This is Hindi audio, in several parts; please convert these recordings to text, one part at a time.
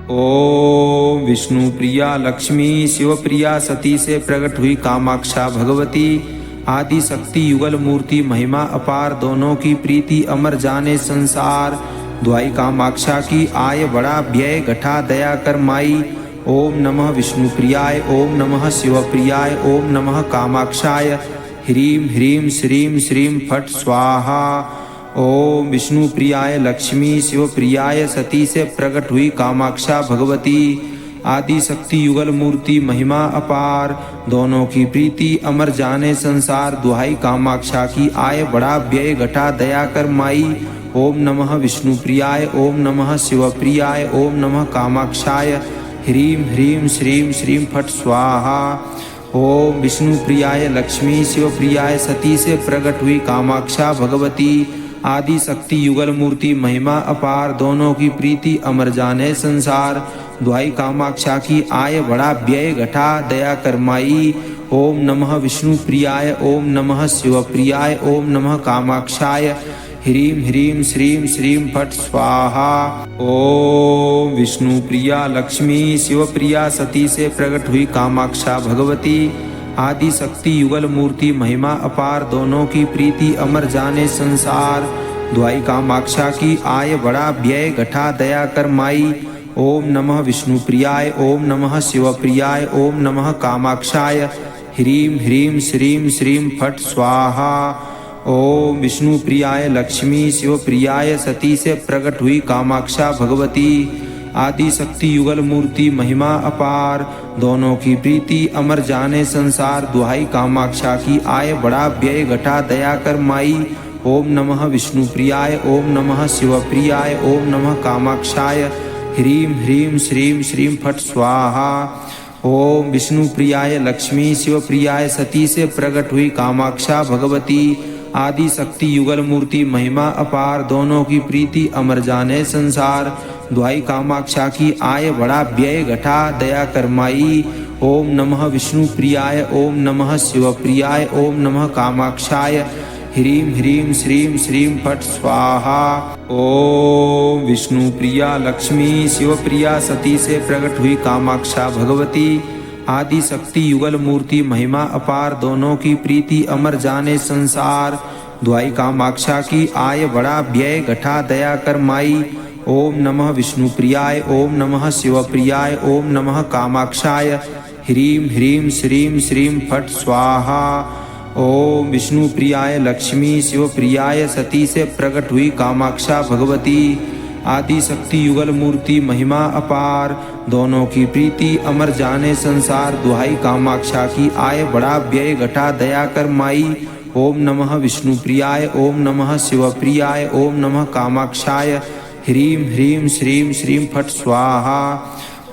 ओम विष्णु प्रिया लक्ष्मी शिवप्रिया सती से प्रकट हुई कामाक्षा भगवती आदि शक्ति युगल मूर्ति महिमा अपार दोनों की प्रीति अमर जाने संसार। द्वाई कामाक्षा की आय बड़ा व्यय घटा दया कर माई। ओम नमः विष्णु प्रियाय ओम नमः शिवप्रियाय ओम नमः कामाक्षाय ह्रीं ह्रीं श्रीं श्रीं फट स्वाहा। ओम विष्णु प्रियाय लक्ष्मी शिवप्रियाय सती से प्रकट हुई कामाक्षा भगवती आदि शक्ति युगल मूर्ति महिमा अपार दोनों की प्रीति अमर जाने संसार। दुहाई कामाक्षा की आय बड़ा व्यय घटा दया कर माई। ओम नमः विष्णु प्रियाय ओम नमः शिवप्रियाय ओम नमः कामाक्षाय ह्रीं ह्रीं श्रीं श्रीं फट स्वाहा। ओम विष्णु प्रियाय लक्ष्मी शिवप्रियाय सती से प्रकट हुई कामाक्षा भगवती आदि शक्ति युगल मूर्ति महिमा अपार दोनों की प्रीति अमर जाने संसार। द्वाई कामाक्षा की आय बड़ा व्यय घटा दया कर माई। ओम नमः विष्णु प्रियाय ओम नमः शिवप्रियाय ओम नमः कामाक्षाय ह्रीं ह्रीं श्रीं श्रीं फट स्वाहा। ओम विष्णु प्रिया लक्ष्मी शिवप्रिया सती से प्रकट हुई कामाक्षा भगवती आदि शक्ति युगल मूर्ति महिमा अपार दोनों की प्रीति अमर जाने संसार। द्वाई कामाक्षा की आय बड़ा व्यय घटा दया कर माई। ओम नमः विष्णु प्रियाय ओम नमः शिवप्रियाय ओम नमः कामाक्षाय ह्रीं ह्रीं श्रीं श्रीं फट स्वाहा। ओम विष्णु प्रियाय लक्ष्मी शिवप्रियाय सती से प्रकट हुई कामाक्षा भगवती आदि शक्ति युगल मूर्ति महिमा अपार दोनों की प्रीति अमर जाने संसार। दुहाई कामाक्षा की आय बड़ा व्यय घटा दया कर माई। ओम नमः विष्णु प्रियाय ओम नमः शिवप्रियाय ओम नमः कामाक्षाय ह्रीं ह्रीं श्रीं श्रीं फट स्वाहा। ओम विष्णु प्रियाय लक्ष्मी शिवप्रियाय सती से प्रकट हुई कामाक्षा भगवती आदि शक्ति युगल मूर्ति महिमा अपार दोनों की प्रीति अमर जाने संसार। द्वाई कामाक्षा की आय बड़ा व्यय घटा दया कर माई। ओम नमः विष्णु प्रियाय ओम नमः शिवप्रियाय ओम नमः कामाक्षाय ह्रीं ह्रीं श्रीं श्रीं फट स्वाहा। ओम विष्णु प्रिया लक्ष्मी शिवप्रिया सती से प्रकट हुई कामाक्षा भगवती आदि शक्ति युगल मूर्ति महिमा अपार दोनों की प्रीति अमर जाने संसार। द्वाई कामाक्षा की आय बड़ा व्यय घटा दया कर माई। ओम नमः विष्णु प्रियाय ओम नमः शिवप्रियाय ओम नमः कामाक्षाय ह्रीं ह्रीं श्रीं श्रीं फट स्वाहा। ओम विष्णु प्रियाय लक्ष्मी शिवप्रियाय सती से प्रकट हुई कामाक्षा भगवती आदि शक्ति युगल मूर्ति महिमा अपार दोनों की प्रीति अमर जाने संसार। दुहाई कामाक्षा की आय बड़ा व्यय घटा दया कर माई। ओम नमः विष्णु प्रियाय ओम नमः शिवप्रियाय ओम नमः कामाक्षाय ह्रीं ह्रीं श्रीं श्रीं फट स्वाहा।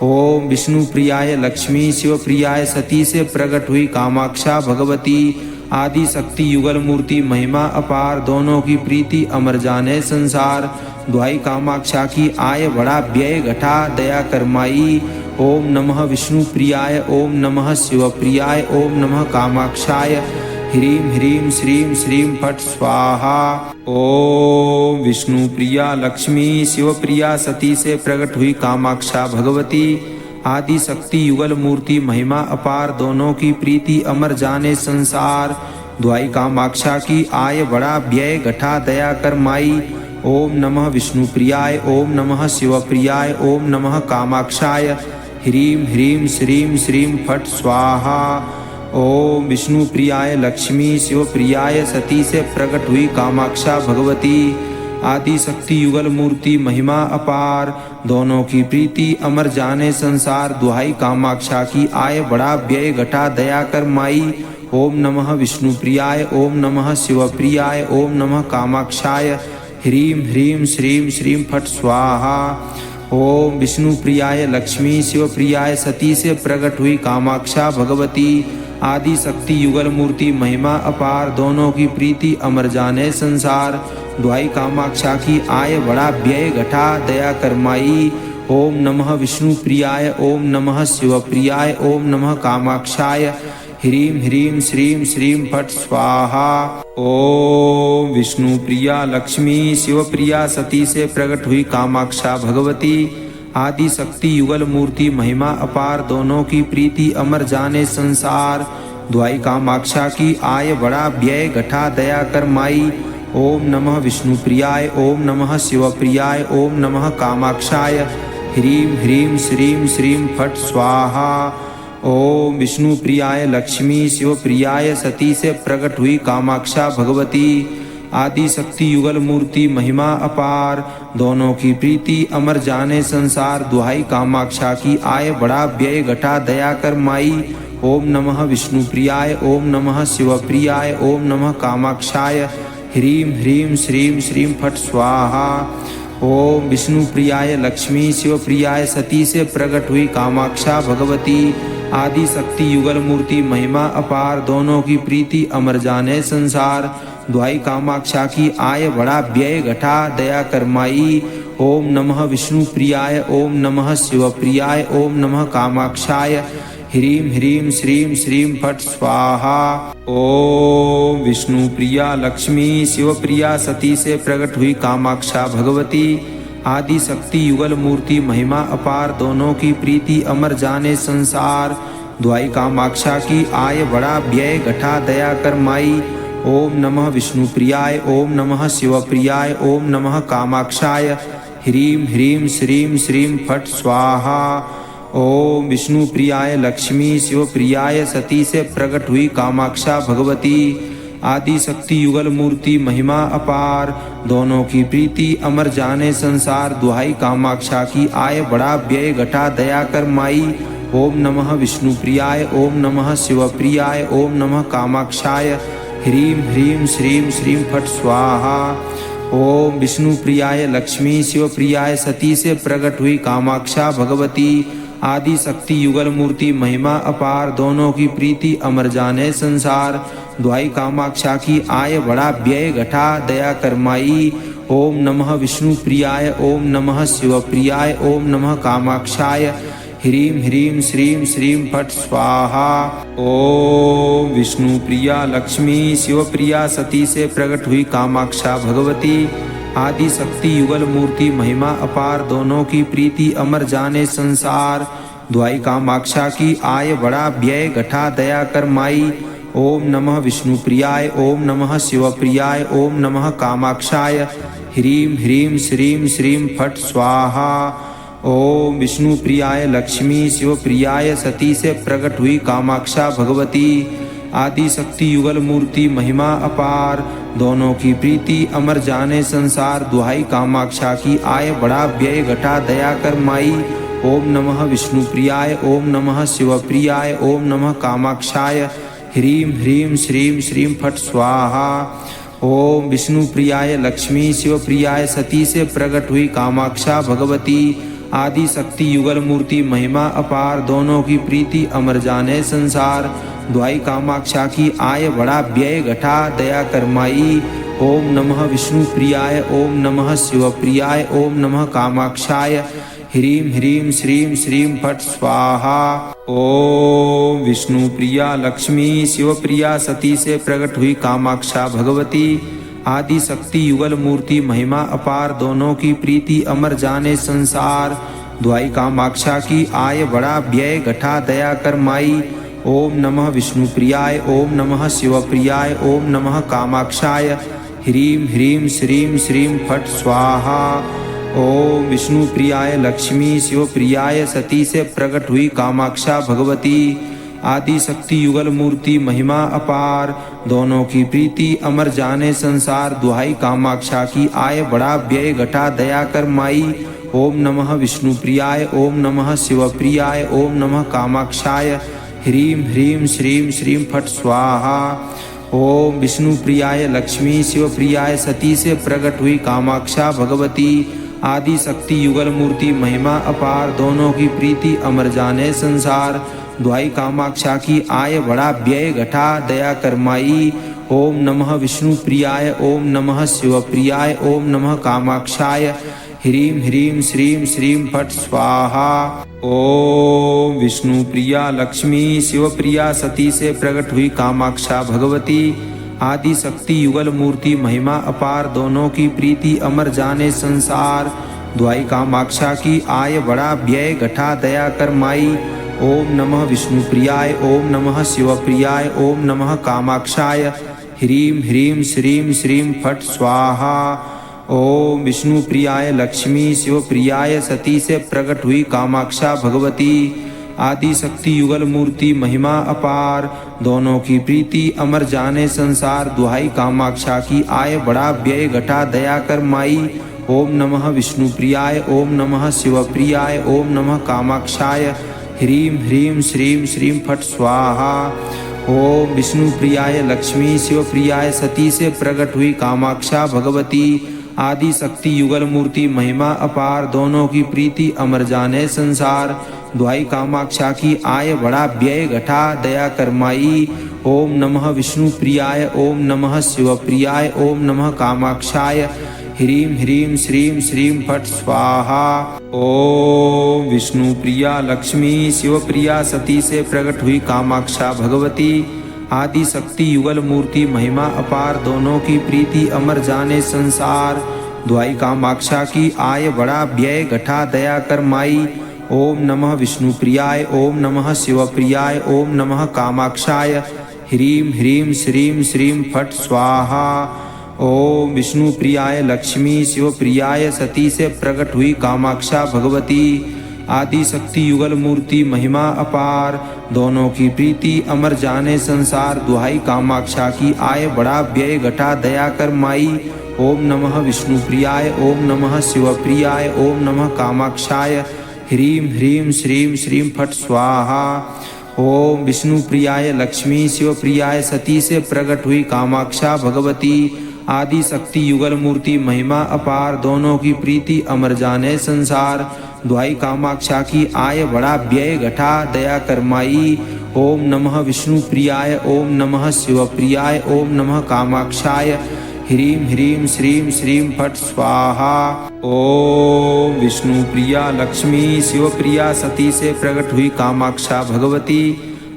ओम विष्णु प्रियाय लक्ष्मी शिवप्रियाय सती से प्रकट हुई कामाक्षा भगवती आदि शक्ति युगल मूर्ति महिमा अपार दोनों की प्रीति अमर जाने संसार। द्वाई कामाक्षा की आय बड़ा व्यय घटा दया कर माई। ओम नमः विष्णु प्रियाय ओम नमः शिवप्रियाय ओम नमः कामाक्षाय ह्रीं ह्रीं श्रीं श्रीं फट स्वाहा। ओम विष्णु प्रिया लक्ष्मी शिवप्रिया सती से प्रकट हुई कामाक्षा भगवती आदि शक्ति युगल मूर्ति महिमा अपार दोनों की प्रीति अमर जाने संसार। द्वाई कामाक्षा की आय बड़ा व्यय घटा दया कर माई। ओम नमः विष्णु प्रियाय ओम नमः शिवप्रियाय ओम नमः कामाक्षाय ह्रीं ह्रीं श्रीं श्रीं फट स्वाहा। ओम विष्णु प्रियाय लक्ष्मी शिवप्रियाय सती से प्रकट हुई कामाक्षा भगवती आदि शक्ति युगल मूर्ति महिमा अपार दोनों की प्रीति अमर जाने संसार। दुहाई कामाक्षा की आय बड़ा व्यय घटा दया कर माई। ओम नमः विष्णु प्रियाय ओम नमः शिवप्रियाय ओम नमः कामाक्षाय ह्रीं ह्रीं श्रीं श्रीं फट स्वाहा। ओम विष्णु प्रियाय लक्ष्मी शिवप्रियाय सती से प्रकट हुई कामाक्षा भगवती आदि शक्ति युगल मूर्ति महिमा अपार दोनों की प्रीति अमर जाने संसार। द्वाई कामाक्षा की आय बड़ा व्यय घटा दया कर माई। ओम नमः विष्णु प्रियाय ओम नमः शिवप्रियाय ओम नमः कामाक्षाय ह्रीं ह्रीं श्रीं श्रीं फट स्वाहा। ओम विष्णु प्रिया लक्ष्मी शिवप्रिया सती से प्रकट हुई कामाक्षा भगवती आदि शक्ति युगल मूर्ति महिमा अपार दोनों की प्रीति अमर जाने संसार। द्वाई कामाक्षा की आय बड़ा व्यय घटा दया कर माई। ओम नमः विष्णु प्रियाय ओम नमः शिव प्रियाय ओम नमः कामाक्षाय। ह्रीं ह्रीं श्रीं श्रीं फट स्वाहा। ओम विष्णु प्रियाय लक्ष्मी शिव प्रियाय सती से प्रकट हुई कामाक्षा भगवती। आदि शक्ति युगल मूर्ति महिमा अपार दोनों की प्रीति अमर जाने संसार। दुहाई कामाक्षा की आय बड़ा व्यय घटा दया कर माई। ओम नमः विष्णु प्रियाय ओम नमः शिव प्रियाय ओम नमः कामाक्षाय। ह्रीं ह्रीं श्रीं श्रीं फट स्वाहा। ओम विष्णु प्रियाय लक्ष्मी शिव प्रियाय सती से प्रकट हुई कामाक्षा भगवती। आदि शक्ति युगल मूर्ति महिमा अपार दोनों की प्रीति अमर जाने संसार। दुहाई कामाक्षा की आय बड़ा व्यय घटा दया कर माई। ओम नमः विष्णु प्रियाय ओम नमः शिव प्रियाय ओम नमः कामाक्षाय। ह्रीं ह्रीं श्रीं श्रीं फट स्वाहा। ओम विष्णु प्रिया लक्ष्मी शिव प्रिया सती से प्रकट हुई कामाक्षा भगवती। आदि शक्ति युगल मूर्ति महिमा अपार दोनों की प्रीति अमर जाने संसार। द्वाई कामाक्षा की आय बड़ा व्यय घटा दया कर माई। ओम नमः विष्णु प्रियाय ओम नमः शिव प्रियाय ओम नमः कामाक्षाय। ह्रीं ह्रीं श्रीं श्रीं फट स्वाहा। ओम विष्णु प्रियाय लक्ष्मी शिव प्रियाय सती से प्रकट हुई कामाक्षा भगवती। आदि शक्ति युगल मूर्ति महिमा अपार दोनों की प्रीति अमर जाने संसार। दुहाई कामाक्षा की आय बड़ा व्यय घटा दया कर माई। ओम नमः विष्णु प्रियाय ओम नमः शिव प्रियाय ओम नमः कामाक्षाय। ह्रीं ह्रीं श्रीं श्रीं फट स्वाहा। ओम विष्णु प्रियाय लक्ष्मी शिव प्रियाय सती से प्रकट हुई कामाक्षा भगवती। आदि शक्ति युगल मूर्ति महिमा अपार दोनों की प्रीति अमर जाने संसार। द्वाई कामाक्षा की आय बड़ा व्यय घटा दया कर माई। ओम नमः विष्णु प्रियाय ओम नमः शिव प्रियाय ओम नमः कामाक्षाय। ह्रीं ह्रीं श्रीं श्रीं फट स्वाहा। ओम विष्णु प्रिया लक्ष्मी शिव प्रिया सती से प्रकट हुई कामाक्षा भगवती। आदि शक्ति युगल मूर्ति महिमा अपार दोनों की प्रीति अमर जाने संसार। द्वाई कामाक्षा की आय बड़ा व्यय घटा दया कर माई। ओम नमः विष्णु प्रियाय ओम नमः शिव प्रियाय ओम नमः कामाक्षाय। ह्रीं ह्रीं श्रीं श्रीं फट स्वाहा। ओम विष्णु प्रियाय लक्ष्मी शिव प्रियाय सती से प्रकट हुई कामाक्षा भगवती। आदि शक्ति युगल मूर्ति महिमा अपार दोनों की प्रीति अमर जाने संसार। दुहाई कामाक्षा की आय बड़ा व्यय घटा दया कर माई। ओम नमः विष्णु प्रियाय ओम नमः शिव प्रियाय ओम नमः कामाक्षाय। ह्रीं ह्रीं श्रीं श्रीं फट स्वाहा। ओम विष्णु प्रियाय लक्ष्मी शिव प्रियाय सती से प्रकट हुई कामाक्षा भगवती। आदि शक्ति युगल मूर्ति महिमा अपार दोनों की प्रीति अमर जाने संसार। द्वाई कामाक्षा की आय बड़ा व्यय घटा दया कर माई। ओम नमः विष्णु प्रियाय ओम नमः शिव प्रियाय ओम नमः कामाक्षाय। ह्रीं ह्रीं श्रीं श्रीं फट स्वाहा। ओम विष्णु प्रिया लक्ष्मी शिव प्रिया सती से प्रकट हुई कामाक्षा भगवती। आदि शक्ति युगल मूर्ति महिमा अपार दोनों की प्रीति अमर जाने संसार। द्वाई कामाक्षा की आय बड़ा व्यय घटा दया कर माई। ओम नमः विष्णु प्रियाय ओम नमः शिव प्रियाय ओम नमः कामाक्षाय। ह्रीं ह्रीं श्रीं श्रीं फट स्वाहा। ओम विष्णु प्रियाय लक्ष्मी शिव प्रियाय सती से प्रकट हुई कामाक्षा भगवती। आदि शक्ति युगल मूर्ति महिमा अपार दोनों की प्रीति अमर जाने संसार। दुहाई कामाक्षा की आय बड़ा व्यय घटा दया कर माई। ओम नमः विष्णु प्रियाय ओम नमः शिव प्रियाय ओम नमः कामाक्षाय। ह्रीं ह्रीं श्रीं श्रीं फट स्वाहा। ओम विष्णु प्रियाय लक्ष्मी शिव प्रियाय सती से प्रकट हुई कामाक्षा भगवती। आदि शक्ति युगल मूर्ति महिमा अपार दोनों की प्रीति अमर जाने संसार। द्वाई कामाक्षा की आय बड़ा व्यय घटा दया कर माई। ओम नमः विष्णु प्रियाय ओम नमः शिव प्रियाय ओम नमः कामाक्षाय। ह्रीं ह्रीं श्रीं श्रीं फट स्वाहा। ओम विष्णु प्रिया लक्ष्मी शिव प्रिया सती से प्रकट हुई कामाक्षा भगवती। आदि शक्ति युगल मूर्ति महिमा अपार दोनों की प्रीति अमर जाने संसार। दुहाई कामाक्षा की आय बड़ा व्यय घटा दया कर माई। ओम नमः विष्णु प्रियाय, ओम नमः शिव प्रियाय, ओम नमः कामाक्षाय। ह्रीं ह्रीं श्रीं श्रीं फट स्वाहा। ओम विष्णु प्रियाय लक्ष्मी शिव प्रियाय सती से प्रकट हुई कामाक्षा भगवती आदि शक्ति युगल मूर्ति महिमा अपार, दोनों की प्रीति अमर जाने संसार। दुहाई कामाक्षा की आय बड़ा व्यय घटा दया कर माई। ओम नमः विष्णु प्रियाय, ओम नमः शिव प्रियाय, ओम नमः कामाक्षाय। ह्रीं ह्रीं श्रीं श्रीं फट स्वाहा। ओम विष्णु प्रियाय लक्ष्मी शिव प्रियाय सती से प्रकट हुई कामाक्षा भगवती आदि शक्ति युगल मूर्ति महिमा अपार, दोनों की प्रीति अमर जाने संसार। दुहाई कामाक्षा की आय बड़ा व्यय घटा दया कर माई। ओम नमः विष्णु प्रियाय, ओम नमः शिव प्रियाय, ओम नमः कामाक्षाय। ह्रीं ह्रीं श्रीं श्रीं फट स्वाहा। ओम विष्णु प्रिया लक्ष्मी शिव प्रिया सती से प्रकट हुई कामाक्षा भगवती आदि शक्ति युगल मूर्ति महिमा अपार, दोनों की प्रीति अमर जाने संसार। दुहाई कामाक्षा की आय बड़ा व्यय घटा दया कर माई। ओम नमः विष्णु प्रियाय, ओम नमः शिव प्रियाय, ओम नमः कामाक्षाय। ह्रीं ह्रीं श्रीं श्रीं फट स्वाहा। ओम विष्णु प्रियाय लक्ष्मी शिव प्रियाय सती से प्रकट हुई कामाक्षा भगवती आदि शक्ति युगल मूर्ति महिमा अपार, दोनों की प्रीति अमर जाने संसार। दुहाई कामाक्षा की आय बड़ा व्यय घटा दया कर माई। ओम नमः विष्णु प्रियाय, ओम नमः शिव प्रियाय, ओम नमः कामाक्षाय। ह्रीं ह्रीं श्रीं श्रीं फट स्वाहा। ओम विष्णु प्रियाय लक्ष्मी शिव प्रियाय सती से प्रकट हुई कामाक्षा भगवती आदि शक्ति युगल मूर्ति महिमा अपार, दोनों की प्रीति अमर जाने संसार। दुहाई कामाक्षा की आय बड़ा व्यय घटा दया कर माई। ओम नमः विष्णु प्रियाय, ओम नमः शिव प्रियाय, ओम नमः कामाक्षाय। ह्रीं ह्रीं श्रीं श्रीं फट स्वाहा। ओम विष्णु प्रिया लक्ष्मी शिव प्रिया सती से प्रकट हुई कामाक्षा भगवती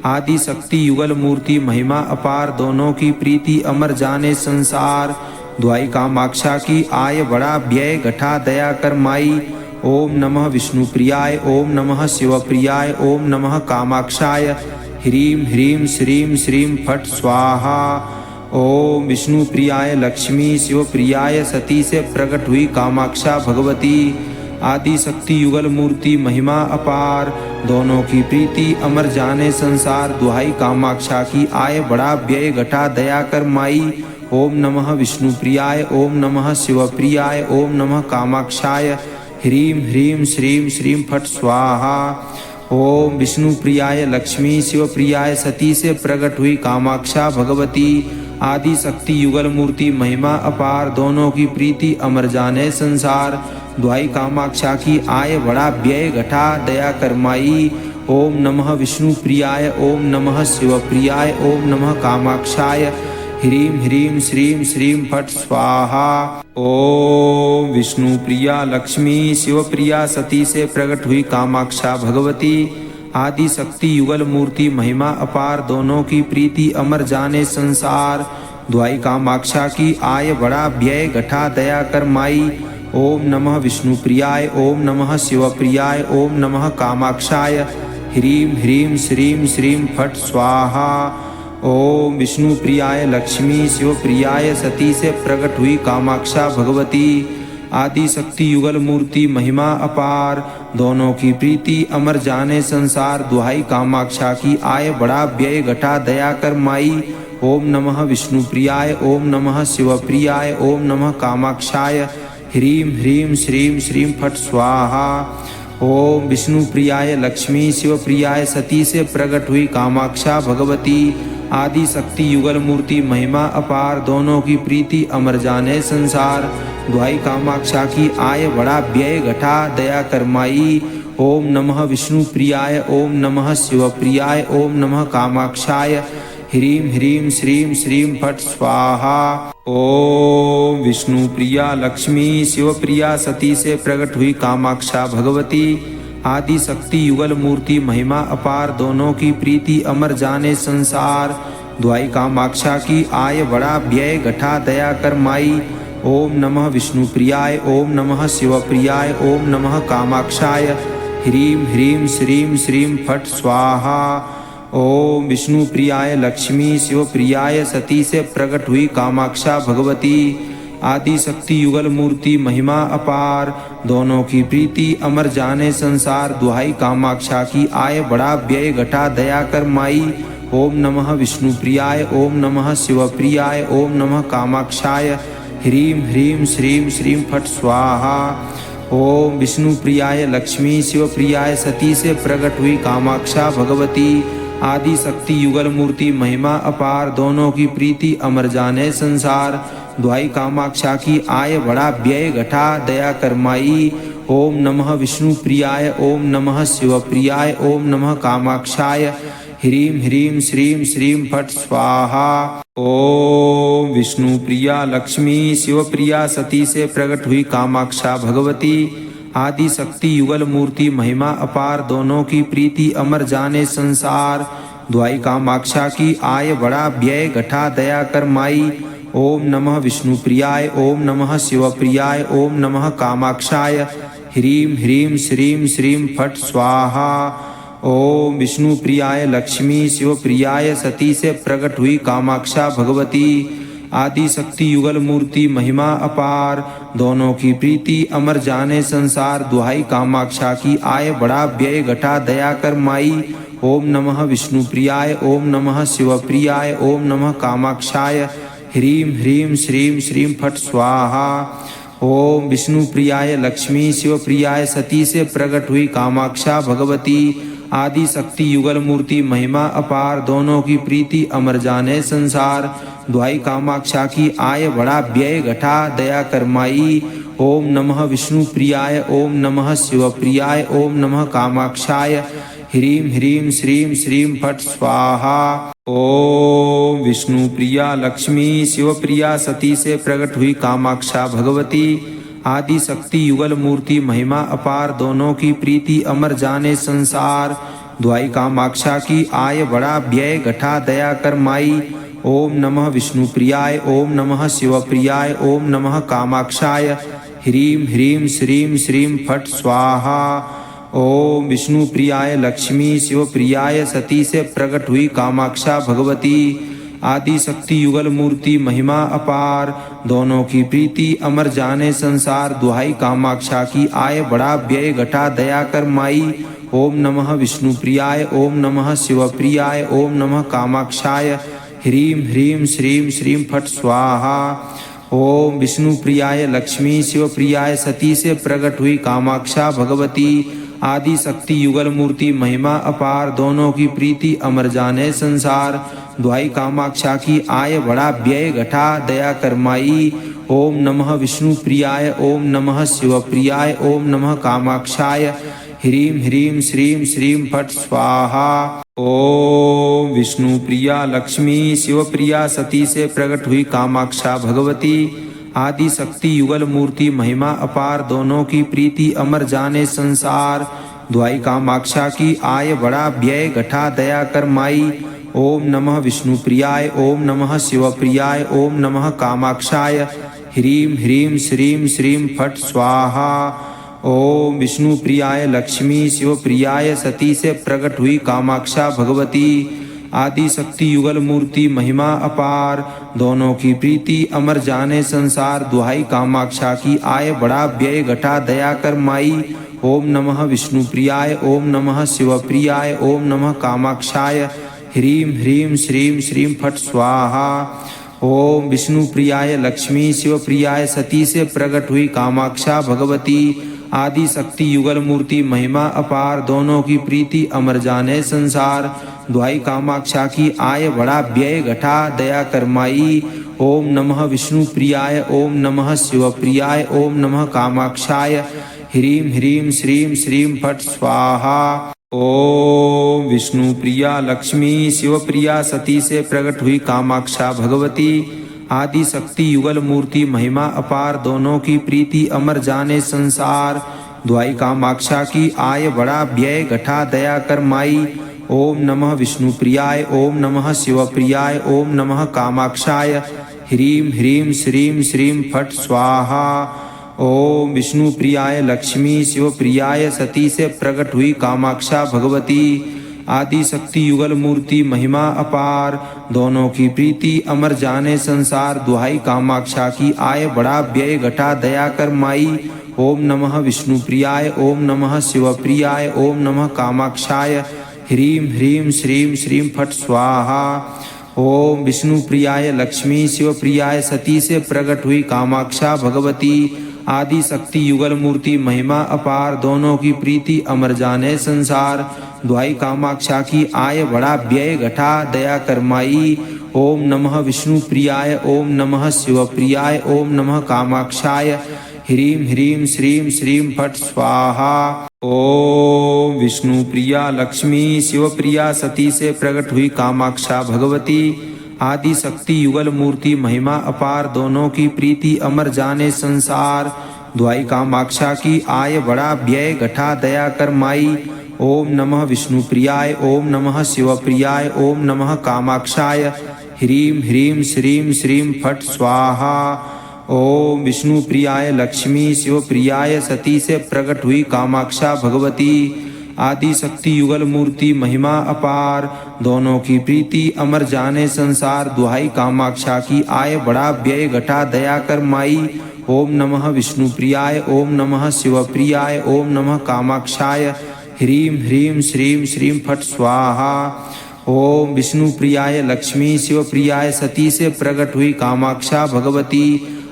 आदि शक्ति युगल मूर्ति महिमा अपार, दोनों की प्रीति अमर जाने संसार। दुहाई कामाक्षा की आय बड़ा व्यय घटा दया कर माई। ओम नमः विष्णु प्रियाय, ओम नमः शिव प्रियाय, ओम नमः कामाक्षाय। ह्रीं ह्रीं श्रीं श्रीं फट स्वाहा। ओम विष्णु प्रियाय लक्ष्मी शिव प्रियाय सती से प्रकट हुई कामाक्षा भगवती आदि शक्ति युगल मूर्ति महिमा अपार, दोनों की प्रीति अमर जाने संसार। दुहाई कामाक्षा की आय बड़ा व्यय घटा दया कर माई। ओम नमः विष्णु प्रियाय, ओम नमः शिव प्रियाय, ओम नमः कामाक्षाय। ह्रीं ह्रीं श्रीं श्रीं फट स्वाहा। ओम विष्णु प्रियाय लक्ष्मी शिव प्रियाय सती से प्रकट हुई कामाक्षा भगवती आदि शक्ति युगल मूर्ति महिमा अपार, दोनों की प्रीति अमर जाने संसार। दुहाई कामाक्षा की आय बड़ा व्यय घटा दया कर माई। ओम नमः विष्णु प्रियाय, ओम नमः शिव प्रियाय, ओम नमः कामाक्षाय। ह्रीं ह्रीं श्रीं श्रीं फट स्वाहा। ओम विष्णु प्रिया लक्ष्मी शिव प्रिया सती से प्रकट हुई कामाक्षा भगवती आदि शक्ति युगल मूर्ति महिमा अपार, दोनों की प्रीति अमर जाने संसार। दुहाई कामाक्षा की आय बड़ा व्यय घटा दया कर माई। ओम नमः विष्णु प्रियाय, ओम नमः शिव प्रियाय, ओम नमः कामाक्षाय। ह्रीं ह्रीं श्रीं श्रीं फट स्वाहा। ओम विष्णु प्रियाय लक्ष्मी शिव प्रियाय सती से प्रकट हुई कामाक्षा भगवती आदि शक्ति युगल मूर्ति महिमा अपार, दोनों की प्रीति अमर जाने संसार। दुहाई कामाक्षा की आय बड़ा व्यय घटा दया कर माई। ओम नमः विष्णु प्रियाय, ओम नमः शिव प्रियाय, ओम नमः कामाक्षाय। ह्रीं ह्रीं श्रीं श्रीं फट स्वाहा। ओम विष्णु प्रियाय लक्ष्मी शिव प्रियाय सती से प्रकट हुई कामाक्षा भगवती आदि शक्ति युगल मूर्ति महिमा अपार, दोनों की प्रीति अमर जाने संसार। दुहाई कामाक्षा की आय बड़ा व्यय घटा दया कर माई। ओम नमः विष्णु प्रियाय, ओम नमः शिव प्रियाय, ओम नमः कामाक्षाय। ह्रीं ह्रीं श्रीं श्रीं फट स्वाहा। ओम विष्णु प्रिया लक्ष्मी शिव प्रिया सती से प्रकट हुई कामाक्षा भगवती आदि शक्ति युगल मूर्ति महिमा अपार, दोनों की प्रीति अमर जाने संसार। दुहाई कामाक्षा की आय बड़ा व्यय घटा दया कर माई। ओम नमः विष्णुप्रियाय ओम नमः शिवप्रियाय ओम नमः कामाक्षाय ह्रीं ह्रीं श्रीं श्रीं फट् स्वाहा। ओम विष्णुप्रियाय लक्ष्मी शिवप्रियाय सती से प्रकट हुई कामाक्षा भगवती आदि शक्ति युगल मूर्ति महिमा अपार दोनों की प्रीति अमर जाने संसार दुहाई कामाक्षा की आय बड़ा व्यय घटा दया कर माई। ओम नमः विष्णुप्रियाय ओम नमः शिवप्रियाय ओम नमः कामाक्षाय ह्रीं ह्रीं श्रीं श्रीं फट् स्वाहा। ओम विष्णुप्रियाय लक्ष्मी शिवप्रियाय सती से प्रकट हुई कामाक्षा भगवती आदि शक्ति युगल मूर्ति महिमा अपार दोनों की प्रीति अमर जाने संसार दुहाई कामाक्षा की आय बड़ा व्यय घटा दया कर माई। ओम नमः विष्णुप्रियाय ओम नमः शिवप्रियाय ओम नमः कामाक्षाय ह्रीं ह्रीं श्रीं श्रीं फट् स्वाहा। ओम विष्णुप्रिया लक्ष्मी शिवप्रिया सती से प्रकट हुई कामाक्षा भगवती आदि शक्ति युगल मूर्ति महिमा अपार दोनों की प्रीति अमर जाने संसार दुहाई कामाक्षा की आय बड़ा व्यय घटा दया कर माई। ओम नमः विष्णुप्रियाय ओम नमः शिवप्रियाय ओम नमः कामाक्षाय ह्रीं ह्रीं श्रीं श्रीं फट् स्वाहा। ओम विष्णुप्रियाय लक्ष्मी शिवप्रियाय सती से प्रकट हुई कामाक्षा भगवती आदि शक्ति युगल मूर्ति महिमा अपार दोनों की प्रीति अमर जाने संसार दुहाई कामाक्षा की आय बड़ा व्यय घटा दया कर माई। ओम नमः विष्णुप्रियाय ओम नमः शिवप्रियाय ओम नमः कामाक्षाय ह्रीं ह्रीं श्रीं श्रीं फट् स्वाहा। ओम विष्णुप्रियाय लक्ष्मी शिवप्रियाय सती से प्रकट हुई कामाक्षा भगवती आदि शक्ति युगल मूर्ति महिमा अपार दोनों की प्रीति अमर जाने संसार दुहाई कामाक्षा की आय बड़ा व्यय घटा दया कर माई। ओम नमः विष्णुप्रियाय ओम नमः शिवप्रियाय ओम नमः कामाक्षाय ह्रीं ह्रीं श्रीं श्रीं फट् स्वाहा। ओम विष्णुप्रिया लक्ष्मी शिवप्रिया सती से प्रकट हुई कामाक्षा भगवती आदि शक्ति युगल मूर्ति महिमा अपार दोनों की प्रीति अमर जाने संसार दुहाई कामाक्षा की आय बड़ा व्यय घटा दया कर माई। ओम नमः विष्णुप्रियाय ओम नमः शिवप्रियाय ओम नमः कामाक्षाय ह्रीं ह्रीं श्रीं श्रीं फट् स्वाहा। ओम विष्णुप्रियाय लक्ष्मी शिवप्रियाय सती से प्रकट हुई कामाक्षा भगवती आदि शक्ति युगल मूर्ति महिमा अपार दोनों की प्रीति अमर जाने संसार दुहाई कामाक्षा की आय बड़ा व्यय घटा दया कर माई। ओम नमः विष्णुप्रियाय ओम नमः शिवप्रियाय ओम नमः कामाक्षाय ह्रीं ह्रीं श्रीं श्रीं फट् स्वाहा। ओम विष्णुप्रियाय लक्ष्मी शिवप्रियाय सती से प्रकट हुई कामाक्षा भगवती आदि शक्ति युगल मूर्ति महिमा अपार दोनों की प्रीति अमर जाने संसार दुहाई कामाक्षा की आय बड़ा व्यय घटा दया कर माई। ओम नमः विष्णुप्रियाय ओम नमः शिवप्रियाय ओम नमः कामाक्षाय ह्रीं ह्रीं श्रीं श्रीं फट् स्वाहा। ओम विष्णुप्रिया लक्ष्मी शिवप्रिया सती से प्रकट हुई कामाक्षा भगवती आदि शक्ति युगल मूर्ति महिमा अपार दोनों की प्रीति अमर जाने संसार दुहाई कामाक्षा की आय बड़ा व्यय घटा दया कर माई। ओम नमः विष्णुप्रियाय ओम नमः शिवप्रियाय ओम नमः कामाक्षाय ह्रीं ह्रीं श्रीं श्रीं फट् स्वाहा। ओम विष्णुप्रियाय लक्ष्मी शिवप्रियाय सती से प्रकट हुई कामाक्षा भगवती आदि शक्ति युगल मूर्ति महिमा अपार दोनों की प्रीति अमर जाने संसार दुहाई कामाक्षा की आय बड़ा व्यय घटा दया कर माई। ओम नमः विष्णुप्रियाय ओम नमः शिवप्रियाय ओम नमः कामाक्षाय ह्रीं ह्रीं श्रीं श्रीं फट् स्वाहा। ओम विष्णुप्रियाय लक्ष्मी शिवप्रियाय सती से प्रकट हुई कामाक्षा भगवती आदि शक्ति युगल मूर्ति महिमा अपार दोनों की प्रीति अमर जाने संसार दुहाई कामाक्षा की आय बड़ा व्यय घटा दया कर माई। ओम नमः विष्णुप्रियाय ओम नमः शिवप्रियाय ओम नमः कामाक्षाय ह्रीं ह्रीं श्रीं श्रीं फट् स्वाहा। ओम विष्णुप्रिया लक्ष्मी शिवप्रिया सती से प्रकट हुई कामाक्षा भगवती आदि शक्ति युगल मूर्ति महिमा अपार दोनों की प्रीति अमर जाने संसार दुहाई कामाक्षा की आय बड़ा व्यय घटा दया कर माई। ओम नमः विष्णुप्रियाय ओम नमः शिवप्रियाय ओम नमः कामाक्षाय ह्रीं ह्रीं श्रीं श्रीं फट स्वाहा। ओम विष्णु प्रियाय लक्ष्मी शिव प्रियाय सती से प्रकट हुई कामाक्षा भगवती आदि शक्ति युगल मूर्ति महिमा अपार दोनों की प्रीति अमर जाने संसार दुहाई कामाक्षा की आय बड़ा व्यय घटा दया कर माई। ओम नमः विष्णु प्रियाय ओम नमः शिव प्रियाय ओम नमः कामाक्षाय ह्रीं ह्रीं श्रीं श्रीं फट स्वाहा। ओम विष्णु प्रियाय लक्ष्मी शिव प्रियाय सती से प्रकट हुई कामाक्षा भगवती आदि शक्ति युगल मूर्ति महिमा अपार दोनों की प्रीति अमर जाने संसार दुहाई कामाक्षा की आय बड़ा व्यय घटा दया कर माई। ओम नमः विष्णु प्रियाय ओम नमः शिव प्रियाय ओम नमः कामाक्षाय ह्रीं ह्रीं श्रीं श्रीं फट स्वाहा। ओम विष्णु प्रिया लक्ष्मी शिव प्रिया सती से प्रकट हुई कामाक्षा भगवती आदि शक्ति युगल मूर्ति महिमा अपार दोनों की प्रीति अमर जाने संसार दुहाई कामाक्षा की आय बड़ा व्यय घटा दया कर माई। ओम नमः विष्णु प्रियाय ओम नमः शिव प्रियाय ओम नमः कामाक्षाय ह्रीं ह्रीं श्रीं श्रीं फट स्वाहा। ओम विष्णु प्रियाय लक्ष्मी शिव प्रियाय सती से प्रकट हुई कामाक्षा भगवती आदि शक्ति युगल मूर्ति महिमा अपार दोनों की प्रीति अमर जाने संसार दुहाई कामाक्षा की आय बड़ा व्यय घटा दया कर माई। ओम नमः विष्णु प्रियाय ओम नमः शिव प्रियाय ओम नमः कामाक्षाय ह्रीं ह्रीं श्रीं श्रीं फट स्वाहा। ओम विष्णु प्रियाय लक्ष्मी शिव प्रियाय सती से प्रकट हुई कामाक्षा भगवती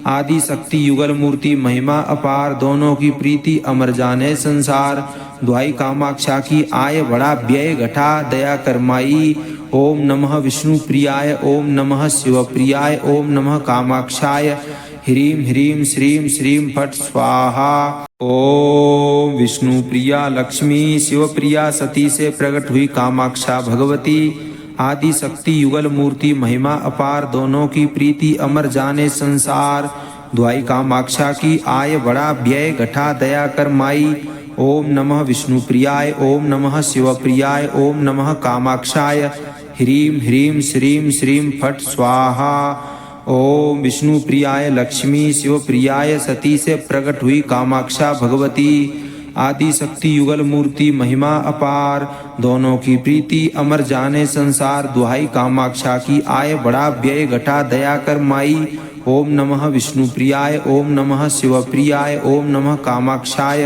आदि शक्ति युगल मूर्ति महिमा अपार दोनों की प्रीति अमर जाने संसार दुहाई कामाक्षा की आय बड़ा व्यय घटा दया कर माई। ओम नमः विष्णु प्रियाय ओम नमः शिव प्रियाय ओम नमः कामाक्षाय ह्रीं ह्रीं श्रीं श्रीं फट स्वाहा। ओम विष्णु प्रिया लक्ष्मी शिव प्रिया सती से प्रकट हुई कामाक्षा भगवती आदि शक्ति युगल मूर्ति महिमा अपार दोनों की प्रीति अमर जाने संसार दुहाई कामाक्षा की आय बड़ा व्यय घटा दया कर माई। ओम नमः विष्णु प्रियाय ओम नमः शिव प्रियाय ओम नमः कामाक्षाय ह्रीं ह्रीं श्रीं श्रीं फट स्वाहा। ओम विष्णु प्रियाय लक्ष्मी शिव प्रियाय सती से प्रकट हुई कामाक्षा भगवती आदि शक्ति युगल मूर्ति महिमा अपार दोनों की प्रीति अमर जाने संसार दुहाई कामाक्षा की आय बड़ा व्यय घटा दया कर माई। ओम नमः विष्णु प्रियाय ओम नमः शिव प्रियाय ओम नमः कामाक्षाय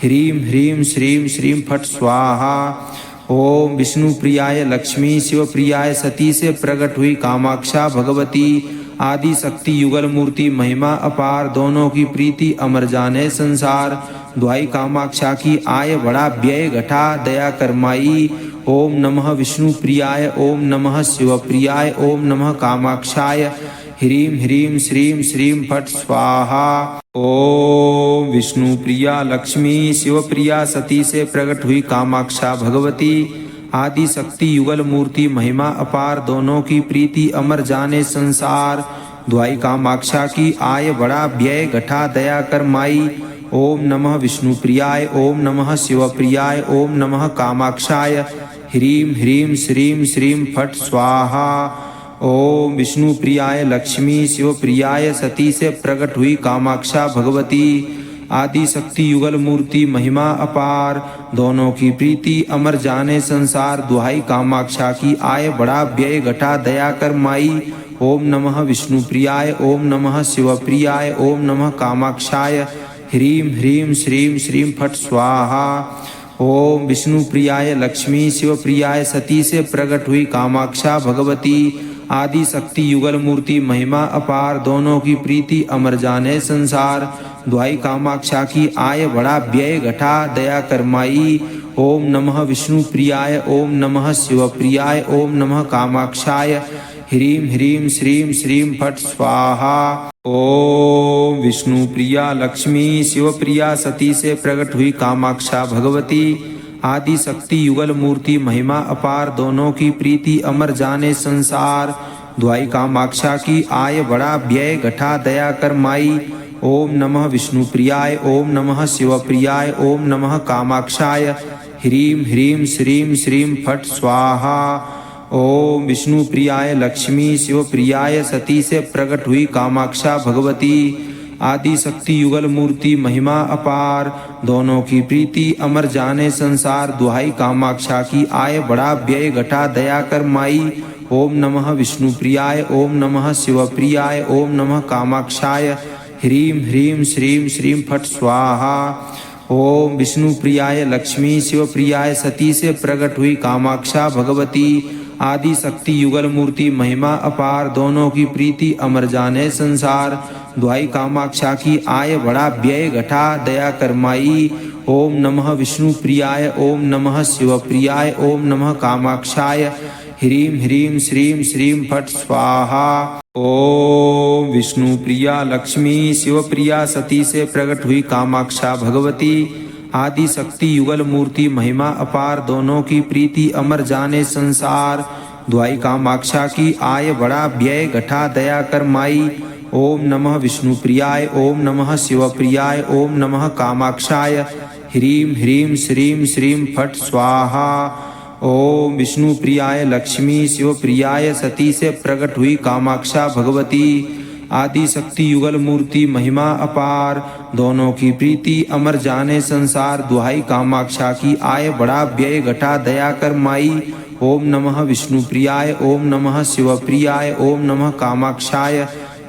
ह्रीं ह्रीं श्रीं श्रीं फट स्वाहा। ओम विष्णु प्रियाय लक्ष्मी शिव प्रियाय सती से प्रकट हुई कामाक्षा भगवती आदि शक्ति युगल मूर्ति महिमा अपार दोनों की प्रीति अमर जाने संसार दुहाई कामाक्षा की आय बड़ा व्यय घटा दया कर माई। ओम नमः विष्णु प्रियाय ओम नमः शिव प्रियाय ओम नमः कामाक्षाय ह्रीं ह्रीं श्रीं श्रीं फट स्वाहा। ओम विष्णु प्रिया लक्ष्मी शिव प्रिया सती से प्रकट हुई कामाक्षा भगवती आदि शक्ति युगल मूर्ति महिमा अपार दोनों की प्रीति अमर जाने संसार दुहाई कामाक्षा की आय बड़ा व्यय घटा दया कर माई। ओम नमः विष्णु प्रियाय ओम नमः शिव प्रियाय ओम नमः कामाक्षाय ह्रीं ह्रीं श्रीं श्रीं फट स्वाहा। ओम विष्णु प्रियाय लक्ष्मी शिव प्रियाय सती से प्रकट हुई कामाक्षा भगवती आदि शक्ति युगल मूर्ति महिमा अपार दोनों की प्रीति अमर जाने संसार दुहाई कामाक्षा की आय बड़ा व्यय घटा दया कर माई। ओम नमः विष्णु प्रियाय ओम नमः शिव प्रियाय ओम नमः कामाक्षाय ह्रीं ह्रीं श्रीं श्रीं फट स्वाहा। ओम विष्णु प्रियाय लक्ष्मी शिव प्रियाय सती से प्रकट हुई कामाक्षा भगवती आदि शक्ति युगल मूर्ति महिमा अपार दोनों की प्रीति अमर जाने संसार दुहाई कामाक्षा की आय बड़ा व्यय घटा दया कर माई। ओम नमः विष्णु प्रियाय ओम नमः शिव प्रियाय ओम नमः कामाक्षाय ह्रीं ह्रीं श्रीं श्रीं फट स्वाहा। ओम विष्णु प्रिया लक्ष्मी शिव प्रिया सती से प्रकट हुई कामाक्षा भगवती आदि शक्ति युगल मूर्ति महिमा अपार दोनों की प्रीति अमर जाने संसार दुहाई कामाक्षा की आय बड़ा व्यय घटा दया कर माई। ओम नमः विष्णु प्रियाय ओम नमः शिव प्रियाय ओम नमः कामाक्षाय ह्रीं ह्रीं श्रीं श्रीं फट स्वाहा। ओम विष्णु प्रियाय लक्ष्मी शिव प्रियाय सती से प्रकट हुई कामाक्षा भगवती आदि शक्ति युगल मूर्ति महिमा अपार दोनों की प्रीति अमर जाने संसार दुहाई कामाक्षा की आय बड़ा व्यय घटा दया कर माई। ओम नमः विष्णु प्रियाय ओम नमः शिव प्रियाय ओम नमः कामाक्षाय ह्रीं ह्रीं श्रीं श्रीं फट स्वाहा। ओम विष्णु प्रियाय लक्ष्मी शिव प्रियाय सती से प्रकट हुई कामाक्षा भगवती आदि शक्ति युगल मूर्ति महिमा अपार दोनों की प्रीति अमर जाने संसार दुहाई कामाक्षा की आय बड़ा व्यय घटा दया कर माई। ओम नमः विष्णु प्रियाय ओम नमः शिव प्रियाय ओम नमः कामाक्षाय ह्रीं ह्रीं श्रीं श्रीं फट स्वाहा। ओम विष्णु प्रिया लक्ष्मी शिव प्रिया सती से प्रकट हुई कामाक्षा भगवती आदि शक्ति युगल मूर्ति महिमा अपार दोनों की प्रीति अमर जाने संसार दुहाई कामाक्षा की आय बड़ा व्यय घटा दया कर माई। ओम नमः विष्णु प्रियाय ओम नमः शिव प्रियाय ओम नमः कामाक्षाय ह्रीं ह्रीं श्रीं श्रीं फट स्वाहा। ओम विष्णु प्रियाय लक्ष्मी शिव प्रियाय सती से प्रकट हुई कामाक्षा भगवती आदि शक्ति युगल मूर्ति महिमा अपार दोनों की प्रीति अमर जाने संसार दुहाई कामाक्षा की आय बड़ा व्यय घटा दया कर माई। ओम नमः विष्णु प्रियाय ओम नमः शिव प्रियाय ओम नमः कामाक्षाय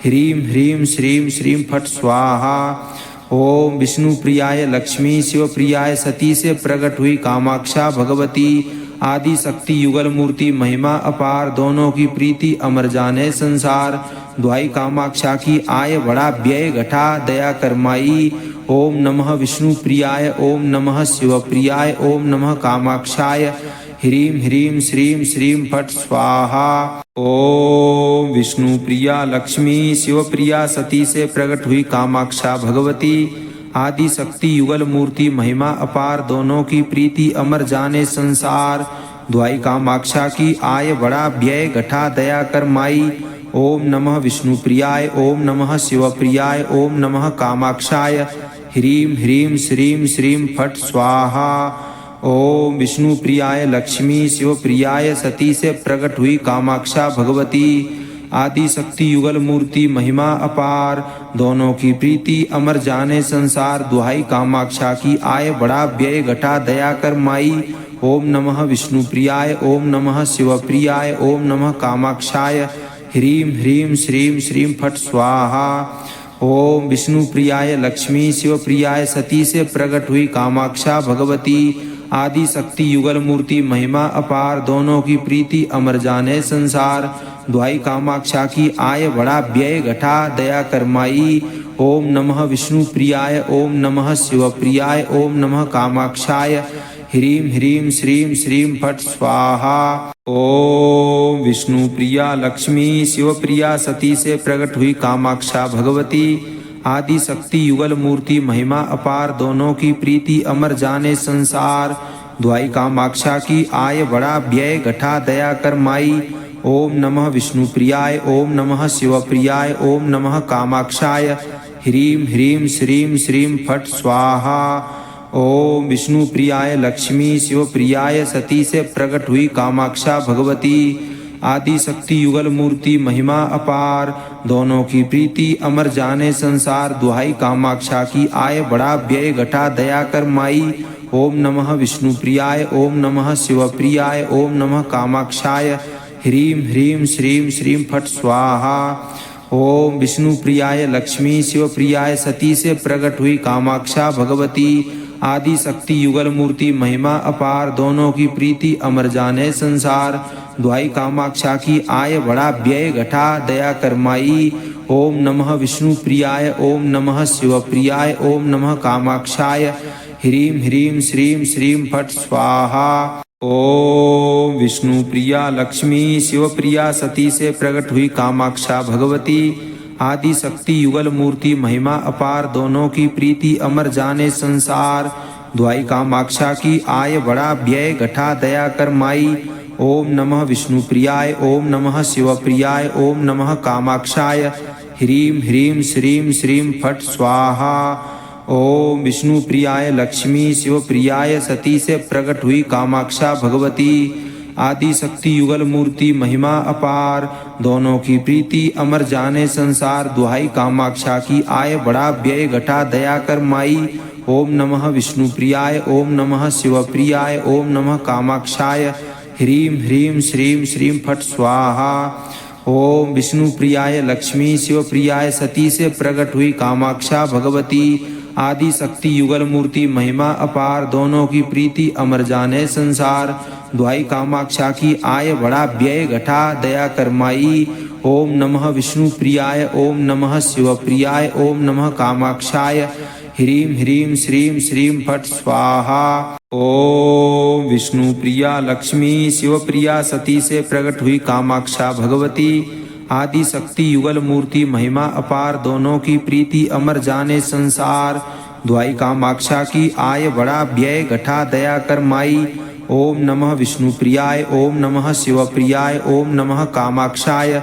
ह्रीं ह्रीं श्रीं श्रीं फट स्वाहा। ओम विष्णु प्रियाय लक्ष्मी शिव प्रियाय सती से प्रकट हुई कामाक्षा भगवती आदि शक्ति युगल मूर्ति महिमा अपार दोनों की प्रीति अमर जाने संसार दुहाई कामाक्षा की आय बड़ा व्यय घटा दया कर माई। ओम नमः विष्णु प्रियाय ओम नमः शिव प्रियाय ओम नमः कामाक्षाय ह्रीं ह्रीं श्रीं श्रीं फट स्वाहा। ओम विष्णु प्रिया लक्ष्मी शिव प्रिया सती से प्रकट हुई कामाक्षा भगवती आदि शक्ति युगल मूर्ति महिमा अपार दोनों की प्रीति अमर जाने संसार दुहाई कामाक्षा की आय बड़ा व्यय घटा दया कर माई। ओम नमः विष्णु प्रियाय ओम नमः शिव प्रियाय ओम नमः कामाक्षाय ह्रीं ह्रीं श्रीं श्रीं फट स्वाहा। ओम विष्णु प्रियाय लक्ष्मी शिव प्रियाय सती से प्रकट हुई कामाक्षा भगवती आदि शक्ति युगल मूर्ति महिमा अपार दोनों की प्रीति अमर जाने संसार दुहाई कामाक्षा की आय बड़ा व्यय घटा दया कर माई। ओम नमः विष्णु प्रियाय ओम नमः शिव प्रियाय ओम नमः कामाक्षाय ह्रीं ह्रीं श्रीं श्रीं फट स्वाहा। ओम विष्णु प्रियाय लक्ष्मी शिव प्रियाय सती से प्रकट हुई कामाक्षा भगवती आदि शक्ति युगल मूर्ति महिमा अपार दोनों की प्रीति अमर जाने संसार दुहाई कामाक्षा की आय बड़ा व्यय घटा दया कर माई। ओम नमः विष्णु प्रियाय ओम नमः शिव प्रियाय ओम नमः कामाक्षाय ह्रीं ह्रीं श्रीं श्रीं फट स्वाहा। ओम विष्णु प्रिया लक्ष्मी शिव प्रिया सती से प्रकट हुई कामाक्षा भगवती आदि शक्ति युगल मूर्ति महिमा अपार दोनों की प्रीति अमर जाने संसार दुहाई कामाक्षा की आय बड़ा व्यय घटा दया कर माई। ओम नमः विष्णु प्रियाय ओम नमः शिव प्रियाय ओम नमः कामाक्षाय ह्रीं ह्रीं श्रीं श्रीं फट स्वाहा। ओम विष्णु प्रियाय लक्ष्मी शिव प्रियाय सती से प्रकट हुई कामाक्षा भगवती आदि शक्ति युगल मूर्ति महिमा अपार दोनों की प्रीति अमर जाने संसार दुहाई कामाक्षा की आय बड़ा व्यय घटा दया कर माई। ओम नमः विष्णु प्रियाय ओम नमः शिव प्रियाय ओम नमः कामाक्षाय ह्रीं ह्रीं श्रीं श्रीं फट स्वाहा। ओम विष्णु प्रियाय लक्ष्मी शिव प्रियाय सती से प्रकट हुई कामाक्षा भगवती आदि शक्ति युगल मूर्ति महिमा अपार दोनों की प्रीति अमर जाने संसार दुहाई कामाक्षा की आय बड़ा व्यय घटा दया कर माई। ओम नमः विष्णु प्रियाय ओम नमः शिव प्रियाय ओम नमः कामाक्षाय ह्रीं ह्रीं श्रीं श्रीं फट स्वाहा। ओम विष्णु प्रिया लक्ष्मी शिव प्रिया सती से प्रकट हुई कामाक्षा भगवती आदि शक्ति युगल मूर्ति महिमा अपार दोनों की प्रीति अमर जाने संसार दुहाई कामाक्षा की आय बड़ा व्यय घटा दया कर माई। ओम नमः विष्णु प्रियाय ओम नमः शिव प्रियाय ओम नमः कामाक्षाय ह्रीं ह्रीं श्रीं श्रीं फट स्वाहा। ओम विष्णु प्रियाय लक्ष्मी शिव प्रियाय सती से प्रकट हुई कामाक्षा भगवती आदि शक्ति युगल मूर्ति महिमा अपार दोनों की प्रीति अमर जाने संसार। दुहाई कामाक्षा की आय बड़ा व्यय घटा दया कर माई। ओम नमः विष्णु प्रियाय ओम नमः शिव प्रियाय ओम नमः कामाक्षाय। ह्रीं ह्रीं श्रीं श्रीं फट स्वाहा। ओम विष्णु प्रियाय लक्ष्मी शिव प्रियाय सती से प्रकट हुई कामाक्षा भगवती। आदि शक्ति युगल मूर्ति महिमा अपार दोनों की प्रीति अमर जाने संसार। दुहाई कामाक्षा की आय बड़ा व्यय घटा दया कर माई। ओम नमः विष्णु प्रियाय ओम नमः शिव प्रियाय ओम नमः कामाक्षाय। ह्रीं ह्रीं श्रीं श्रीं फट स्वाहा। ओम विष्णु प्रिया लक्ष्मी शिव प्रिया सती से प्रकट हुई कामाक्षा भगवती। आदि शक्ति युगल मूर्ति महिमा अपार दोनों की प्रीति अमर जाने संसार। दुहाई कामाक्षा की आय बड़ा व्यय घटा दया कर माई। ओम नमः विष्णु प्रियाय ओम नमः शिव प्रियाय ओम नमः कामाक्षाय।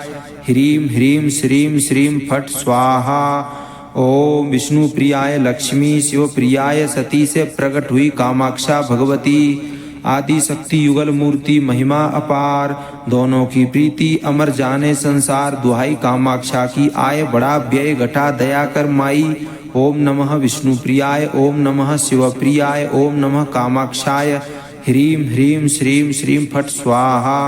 ह्रीं ह्रीं श्रीं श्रीं फट स्वाहा। ओम विष्णु प्रियाय लक्ष्मी शिव प्रियाय सती से प्रकट हुई कामाक्षा भगवती। आदि शक्ति युगल मूर्ति महिमा अपार दोनों की प्रीति अमर जाने संसार। दुहाई कामाक्षा की आय बड़ा व्यय घटा दया कर माई। ओम नमः विष्णु प्रियाय ओम नमः शिव प्रियाय ओम नमः कामाक्षाय। ह्रीं ह्रीं श्रीं श्रीं फट स्वाहा।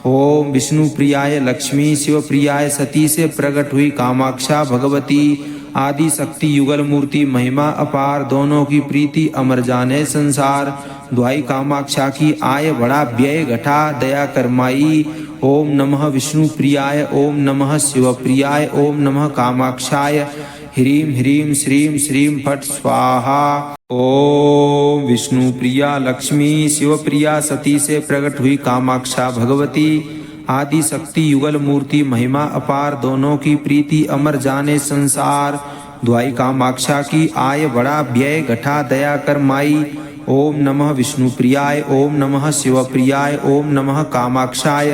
ओम विष्णु प्रियाय लक्ष्मी शिव प्रियाय सती से प्रकट हुई कामाक्षा भगवती। आदि शक्ति युगल मूर्ति महिमा अपार दोनों की प्रीति अमर जाने संसार। दुहाई कामाक्षा की आय बड़ा व्यय घटा दया कर माई। ओम नमः विष्णु प्रियाय ओम नमः शिव प्रियाय ओम नमः कामाक्षाय। ह्रीं ह्रीं श्रीं श्रीं फट स्वाहा। ओम विष्णु प्रिया लक्ष्मी शिव प्रिया सती से प्रकट हुई कामाक्षा भगवती। आदि शक्ति युगल मूर्ति महिमा अपार दोनों की प्रीति अमर जाने संसार। दुहाई कामाक्षा की आय बड़ा व्यय घटा दया कर माई। ओम नमः विष्णु प्रियाय ओम नमः शिव प्रियाय ओम नमः कामाक्षाय।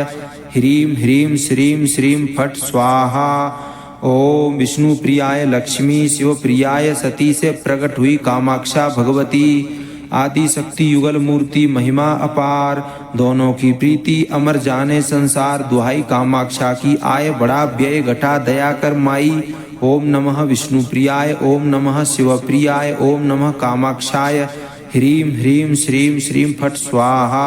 ह्रीं ह्रीं श्रीं श्रीं फट स्वाहा। ओम विष्णु प्रियाय लक्ष्मी शिव प्रियाय सती से प्रकट हुई कामाक्षा भगवती। आदि शक्ति युगल मूर्ति महिमा अपार दोनों की प्रीति अमर जाने संसार। दुहाई कामाक्षा की आय बड़ा व्यय घटा दया कर माई। ओम नमः विष्णु प्रियाय ओम नमः शिव प्रियाय ओम नमः कामाक्षाय। ह्रीं ह्रीं श्रीं श्रीं फट स्वाहा।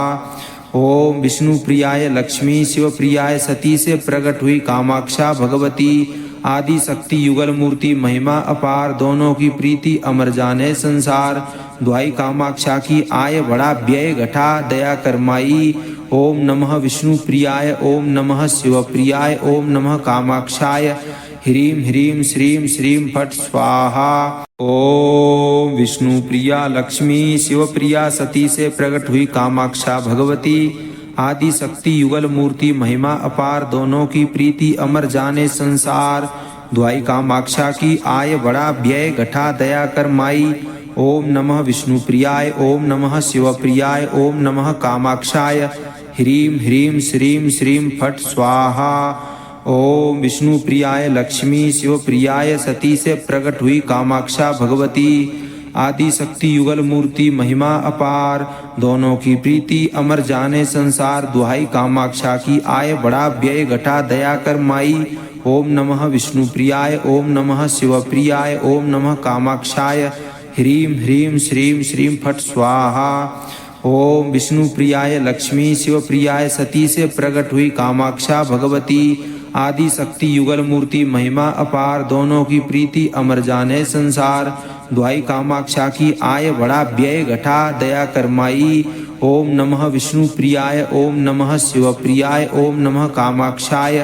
ओम विष्णु प्रियाय लक्ष्मी शिव प्रियाय सती से प्रकट हुई कामाक्षा भगवती। आदि शक्ति युगल मूर्ति महिमा अपार दोनों की प्रीति अमर जाने संसार। दुहाई कामाक्षा की आय बड़ा व्यय घटा दया कर माई। ओम नमः विष्णु प्रियाय ओम नमः शिव प्रियाय ओम नमः कामाक्षाय। ह्रीं ह्रीं श्रीं श्रीं फट स्वाहा। ओम विष्णु प्रिया लक्ष्मी शिव प्रिया सती से प्रकट हुई कामाक्षा भगवती। आदि शक्ति युगल मूर्ति महिमा अपार दोनों की प्रीति अमर जाने संसार। दुहाई कामाक्षा की आय बड़ा व्यय घटा दया कर माई। ओम नमः विष्णु प्रियाय ओम नमः शिव प्रियाय ओम नमः कामाक्षाय। ह्रीं ह्रीं श्रीं श्रीं फट स्वाहा। ओम विष्णु प्रियाय लक्ष्मी शिव प्रियाय सती से प्रकट हुई कामाक्षा भगवती। आदि शक्ति युगल मूर्ति महिमा अपार दोनों की प्रीति अमर जाने संसार। दुहाई कामाक्षा की आय बड़ा व्यय घटा दया कर माई। ओम नमः विष्णु प्रियाय ओम नमः शिव प्रियाय ओम नमः कामाक्षाय। ह्रीं ह्रीं श्रीं श्रीं फट स्वाहा। ओम विष्णु प्रियाय लक्ष्मी शिव प्रियाय सती से प्रकट हुई कामाक्षा भगवती। आदि शक्ति युगल मूर्ति महिमा अपार दोनों की प्रीति अमर जाने संसार। दुहाई कामाक्षा की आय बड़ा व्यय घटा दया कर माई। ओम नमः विष्णु प्रियाय ओम नमः शिव प्रियाय ओम नमः कामाक्षाय।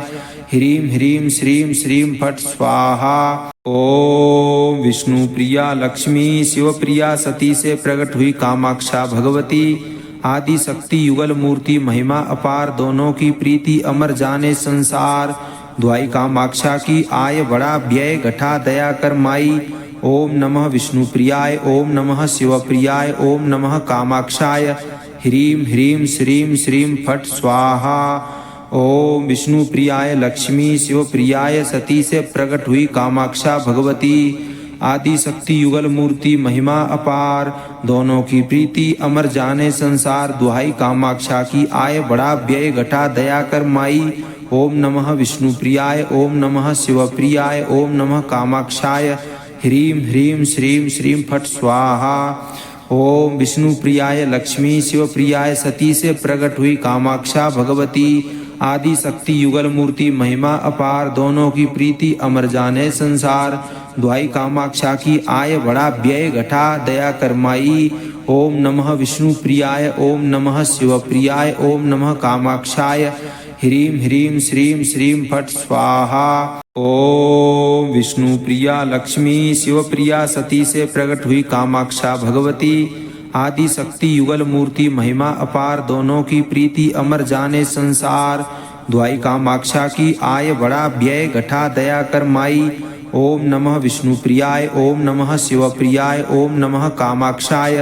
ह्रीं ह्रीं श्रीं श्रीं फट स्वाहा। ओम विष्णु प्रिया लक्ष्मी शिव प्रिया सती से प्रकट हुई कामाक्षा भगवती। आदि शक्ति युगल मूर्ति महिमा अपार दोनों की प्रीति अमर जाने संसार। दुहाई कामाक्षा की आय बड़ा व्यय घटा दया कर माई। ओम नमः विष्णु प्रियाय ओम नमः शिव प्रियाय ओम नमः कामाक्षाय। ह्रीं ह्रीं श्रीं श्रीं फट स्वाहा। ओम विष्णु प्रियाय लक्ष्मी शिव प्रियाय सती से प्रकट हुई कामाक्षा भगवती। आदि शक्ति युगल मूर्ति महिमा अपार दोनों की प्रीति अमर जाने संसार। दुहाई कामाक्षा की आय बड़ा व्यय घटा दया कर माई। ओम नमः विष्णु प्रियाय ओम नमः शिव प्रियाय ओम नमः कामाक्षाय। ह्रीं ह्रीं श्रीं श्रीं फट स्वाहा। ओम विष्णु प्रियाय लक्ष्मी शिव प्रियाय सती से प्रकट हुई कामाक्षा भगवती। आदि शक्ति युगल मूर्ति महिमा अपार दोनों की प्रीति अमर जाने संसार। दुहाई कामाक्षा की आय बड़ा व्यय घटा दया कर माई। ओम नमः विष्णु प्रियाय ओम नमः शिव प्रियाय ओम नमः कामाक्षाय। ह्रीं ह्रीं श्रीं श्रीं फट स्वाहा। ओम विष्णु प्रिया लक्ष्मी शिव प्रिया सती से प्रकट हुई कामाक्षा भगवती। आदि शक्ति युगल मूर्ति महिमा अपार दोनों की प्रीति अमर जाने संसार। दुहाई कामाक्षा की आय बड़ा व्यय घटा दया कर माई। ओम नमः विष्णु प्रियाय ओम नमः शिव प्रियाय ओम नमः कामाक्षाय।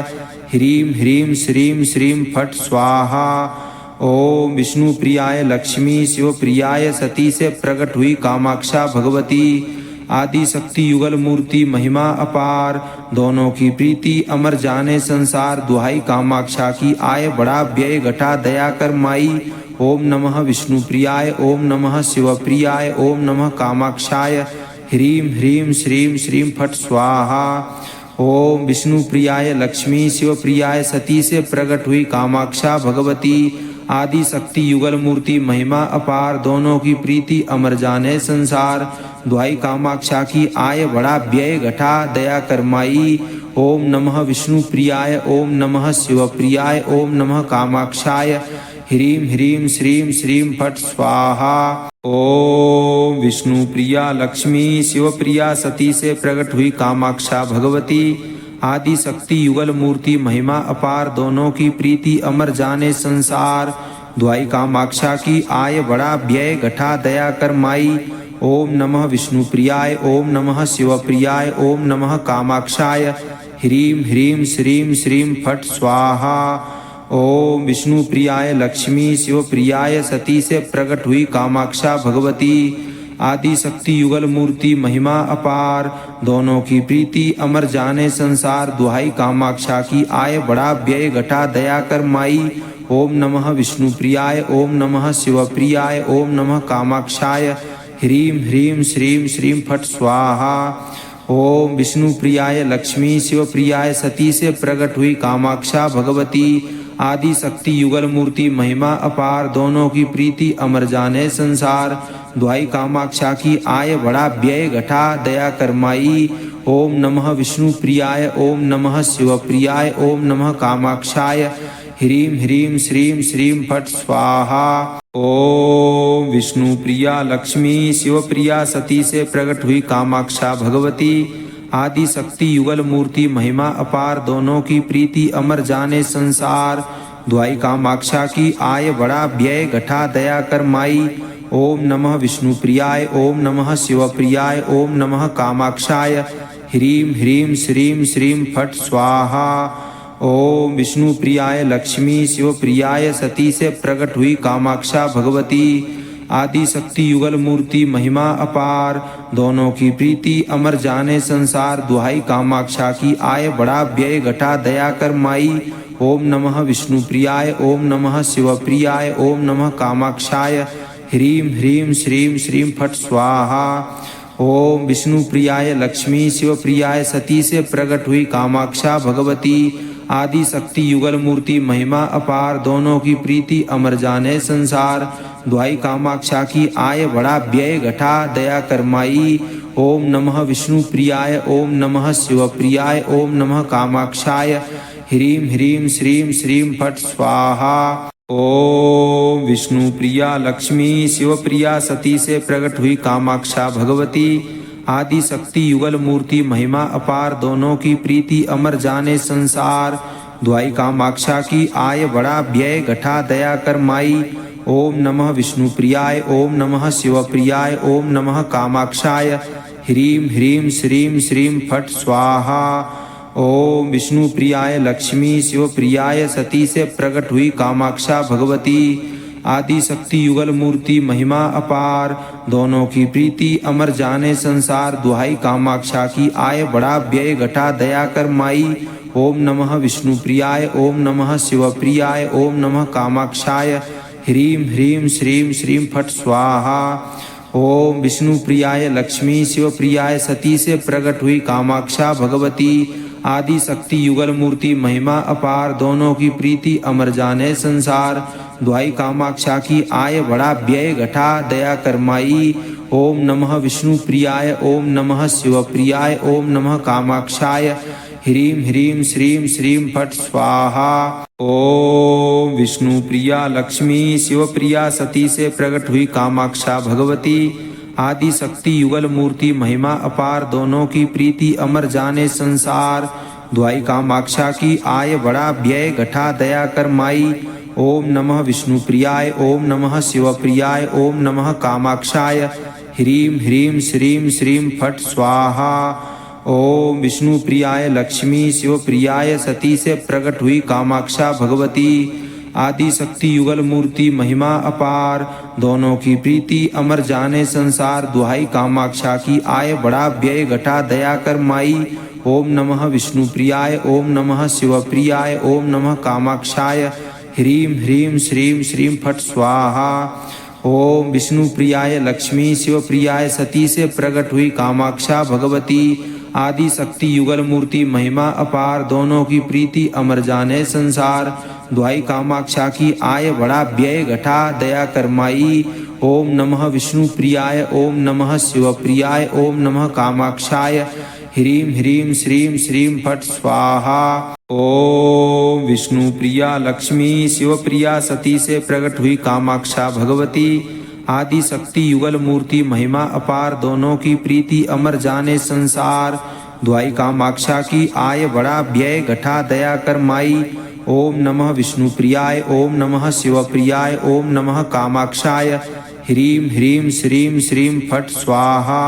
ह्रीं ह्रीं श्रीं श्रीं फट स्वाहा। ओम विष्णु प्रियाय लक्ष्मी शिव प्रियाय सती से प्रकट हुई कामाक्षा भगवती। आदि शक्ति युगल मूर्ति महिमा अपार दोनों की प्रीति अमर जाने संसार। दुहाई कामाक्षा की आय बड़ा व्यय घटा दया कर माई। ओम नमः विष्णु प्रियाय ओम नमः शिव प्रियाय ओम नमः कामाक्षाय। ह्रीं ह्रीं श्रीं श्रीं फट स्वाहा। ओम विष्णु प्रियाय लक्ष्मी शिव प्रियाय सती से प्रकट हुई कामाक्षा भगवती। आदि शक्ति युगल मूर्ति महिमा अपार दोनों की प्रीति अमर जाने संसार। दुहाई कामाक्षा की आय बड़ा व्यय घटा दया कर माई। ओम नमः विष्णु प्रियाय ओम नमः शिव प्रियाय ओम नमः कामाक्षाय। ह्रीं ह्रीं श्रीं श्रीं फट स्वाहा। ओम विष्णु प्रिया लक्ष्मी शिव प्रिया सती से प्रकट हुई कामाक्षा भगवती। आदि शक्ति युगल मूर्ति महिमा अपार दोनों की प्रीति अमर जाने संसार। दुहाई कामाक्षा की आय बड़ा व्यय घटा दया कर माई। ओम नमः विष्णु प्रियाय ओम नमः शिव प्रियाय ओम नमः कामाक्षाय। ह्रीं ह्रीं श्रीं श्रीं फट स्वाहा। ओम विष्णु प्रियाय लक्ष्मी शिव प्रियाय सती से प्रकट हुई कामाक्षा भगवती। आदि शक्ति युगल मूर्ति महिमा अपार दोनों की प्रीति अमर जाने संसार। दुहाई कामाक्षा की आय बड़ा व्यय घटा दया कर माई। ओम नमः विष्णु प्रियाय ओम नमः शिव प्रियाय ओम नमः कामाक्षाय। ह्रीं ह्रीं श्रीं श्रीं फट स्वाहा। ओम विष्णु प्रियाय लक्ष्मी शिव प्रियाय सती से प्रकट हुई कामाक्षा भगवती। आदि शक्ति युगल मूर्ति महिमा अपार दोनों की प्रीति अमर जाने संसार। दुहाई कामाक्षा की आय बड़ा व्यय घटा दया कर माई। ओम नमः विष्णु प्रियाय ओम नमः शिव प्रियाय ओम नमः कामाक्षाय। ह्रीं ह्रीं श्रीं श्रीं फट स्वाहा। ओम विष्णु प्रिया लक्ष्मी शिव प्रिया सती से प्रकट हुई कामाक्षा भगवती। आदि शक्ति युगल मूर्ति महिमा अपार दोनों की प्रीति अमर जाने संसार। दुहाई कामाक्षा की आय बड़ा व्यय घटा दया कर माई। ओम नमः विष्णु प्रियाय ओम नमः शिव प्रियाय ओम नमः कामाक्षाय। ह्रीं ह्रीं श्रीं श्रीं फट स्वाहा। ओम विष्णु प्रियाय लक्ष्मी शिव प्रियाय सती से प्रकट हुई कामाक्षा भगवती। आदि शक्ति युगल मूर्ति महिमा अपार दोनों की प्रीति अमर जाने संसार। दुहाई कामाक्षा की आय बड़ा व्यय घटा दया कर माई। ओम नमः विष्णु प्रियाय ओम नमः शिव प्रियाय ओम नमः कामाक्षाय। ह्रीं ह्रीं श्रीं श्रीं फट स्वाहा। ओम विष्णु प्रियाय लक्ष्मी शिव प्रियाय सती से प्रकट हुई कामाक्षा भगवती। आदि शक्ति युगल मूर्ति महिमा अपार दोनों की प्रीति अमर जाने संसार। दुहाई कामाक्षा की आय बड़ा व्यय घटा दया कर माई। ओम नमः विष्णु प्रियाय ओम नमः शिव प्रियाय ओम नमः कामाक्षाय। ह्रीं ह्रीं श्रीं श्रीं फट स्वाहा। ओम विष्णु प्रिया लक्ष्मी शिव प्रिया सती से प्रकट हुई कामाक्षा भगवती। आदि शक्ति युगल मूर्ति महिमा अपार दोनों की प्रीति अमर जाने संसार। दुहाई कामाक्षा की आय बड़ा व्यय घटा दया कर माई। ओम नमः विष्णु प्रियाय ओम नमः शिव प्रियाय ओम नमः कामाक्षाय। ह्रीं ह्रीं श्रीं श्रीं फट स्वाहा। ओम विष्णु प्रियाय लक्ष्मी शिव प्रियाय सती से प्रकट हुई कामाक्षा भगवती। आदि शक्ति युगल मूर्ति महिमा अपार दोनों की प्रीति अमर जाने संसार। दुहाई कामाक्षा की आय बड़ा व्यय घटा दया कर माई। ओम नमः विष्णु प्रियाय ओम नमः शिव प्रियाय ओम नमः कामाक्षाय। ह्रीं ह्रीं श्रीं श्रीं फट स्वाहा। ओम विष्णु प्रियाय लक्ष्मी शिव प्रियाय सती से प्रकट हुई कामाक्षा भगवती। आदि शक्ति युगल मूर्ति महिमा अपार दोनों की प्रीति अमर जाने संसार। दुहाई कामाक्षा की आय बड़ा व्यय घटा दया कर माई। ओम नमः विष्णु प्रियाय ओम नमः शिव प्रियाय ओम नमः कामाक्षाय। ह्रीं ह्रीं श्रीं श्रीं फट स्वाहा। ओम विष्णु प्रिया लक्ष्मी शिव प्रिया सती से प्रकट हुई कामाक्षा भगवती। आदि शक्ति युगल मूर्ति महिमा अपार दोनों की प्रीति अमर जाने संसार। दुहाई कामाक्षा की आय बड़ा व्यय घटा दया कर माई। ओम नमः विष्णु प्रियाय ओम नमः शिव प्रियाय ओम नमः कामाक्षाय। ह्रीं ह्रीं श्रीं श्रीं फट स्वाहा। ओम विष्णु प्रियाय लक्ष्मी शिव प्रियाय सती से प्रकट हुई कामाक्षा भगवती। आदि शक्ति युगल मूर्ति महिमा अपार दोनों की प्रीति अमर जाने संसार। दुहाई कामाक्षा की आय बड़ा व्यय घटा दया कर माई। ओम नमः विष्णु प्रियाय ओम नमः शिव प्रियाय ओम नमः कामाक्षाय। ह्रीं ह्रीं श्रीं श्रीं फट स्वाहा। ओम विष्णु प्रियाय लक्ष्मी शिव प्रियाय सती से प्रकट हुई कामाक्षा भगवती। आदि शक्ति युगल मूर्ति महिमा अपार दोनों की प्रीति अमर जाने संसार। दुहाई कामाक्षा की आय बड़ा व्यय घटा दया कर माई। ओम नमः विष्णु प्रियाय ओम नमः शिव प्रियाय ओम नमः कामाक्षाय। ह्रीं ह्रीं श्रीं श्रीं फट स्वाहा। ओम विष्णु प्रिया लक्ष्मी शिव प्रिया सती से प्रकट हुई कामाक्षा भगवती। आदि शक्ति युगल मूर्ति महिमा अपार दोनों की प्रीति अमर जाने संसार। दुहाई कामाक्षा की आय बड़ा व्यय घटा दया कर माई। ओम नमः विष्णु प्रियाय ओम नमः शिव प्रियाय ओम नमः कामाक्षाय। ह्रीं ह्रीं श्रीं श्रीं फट स्वाहा।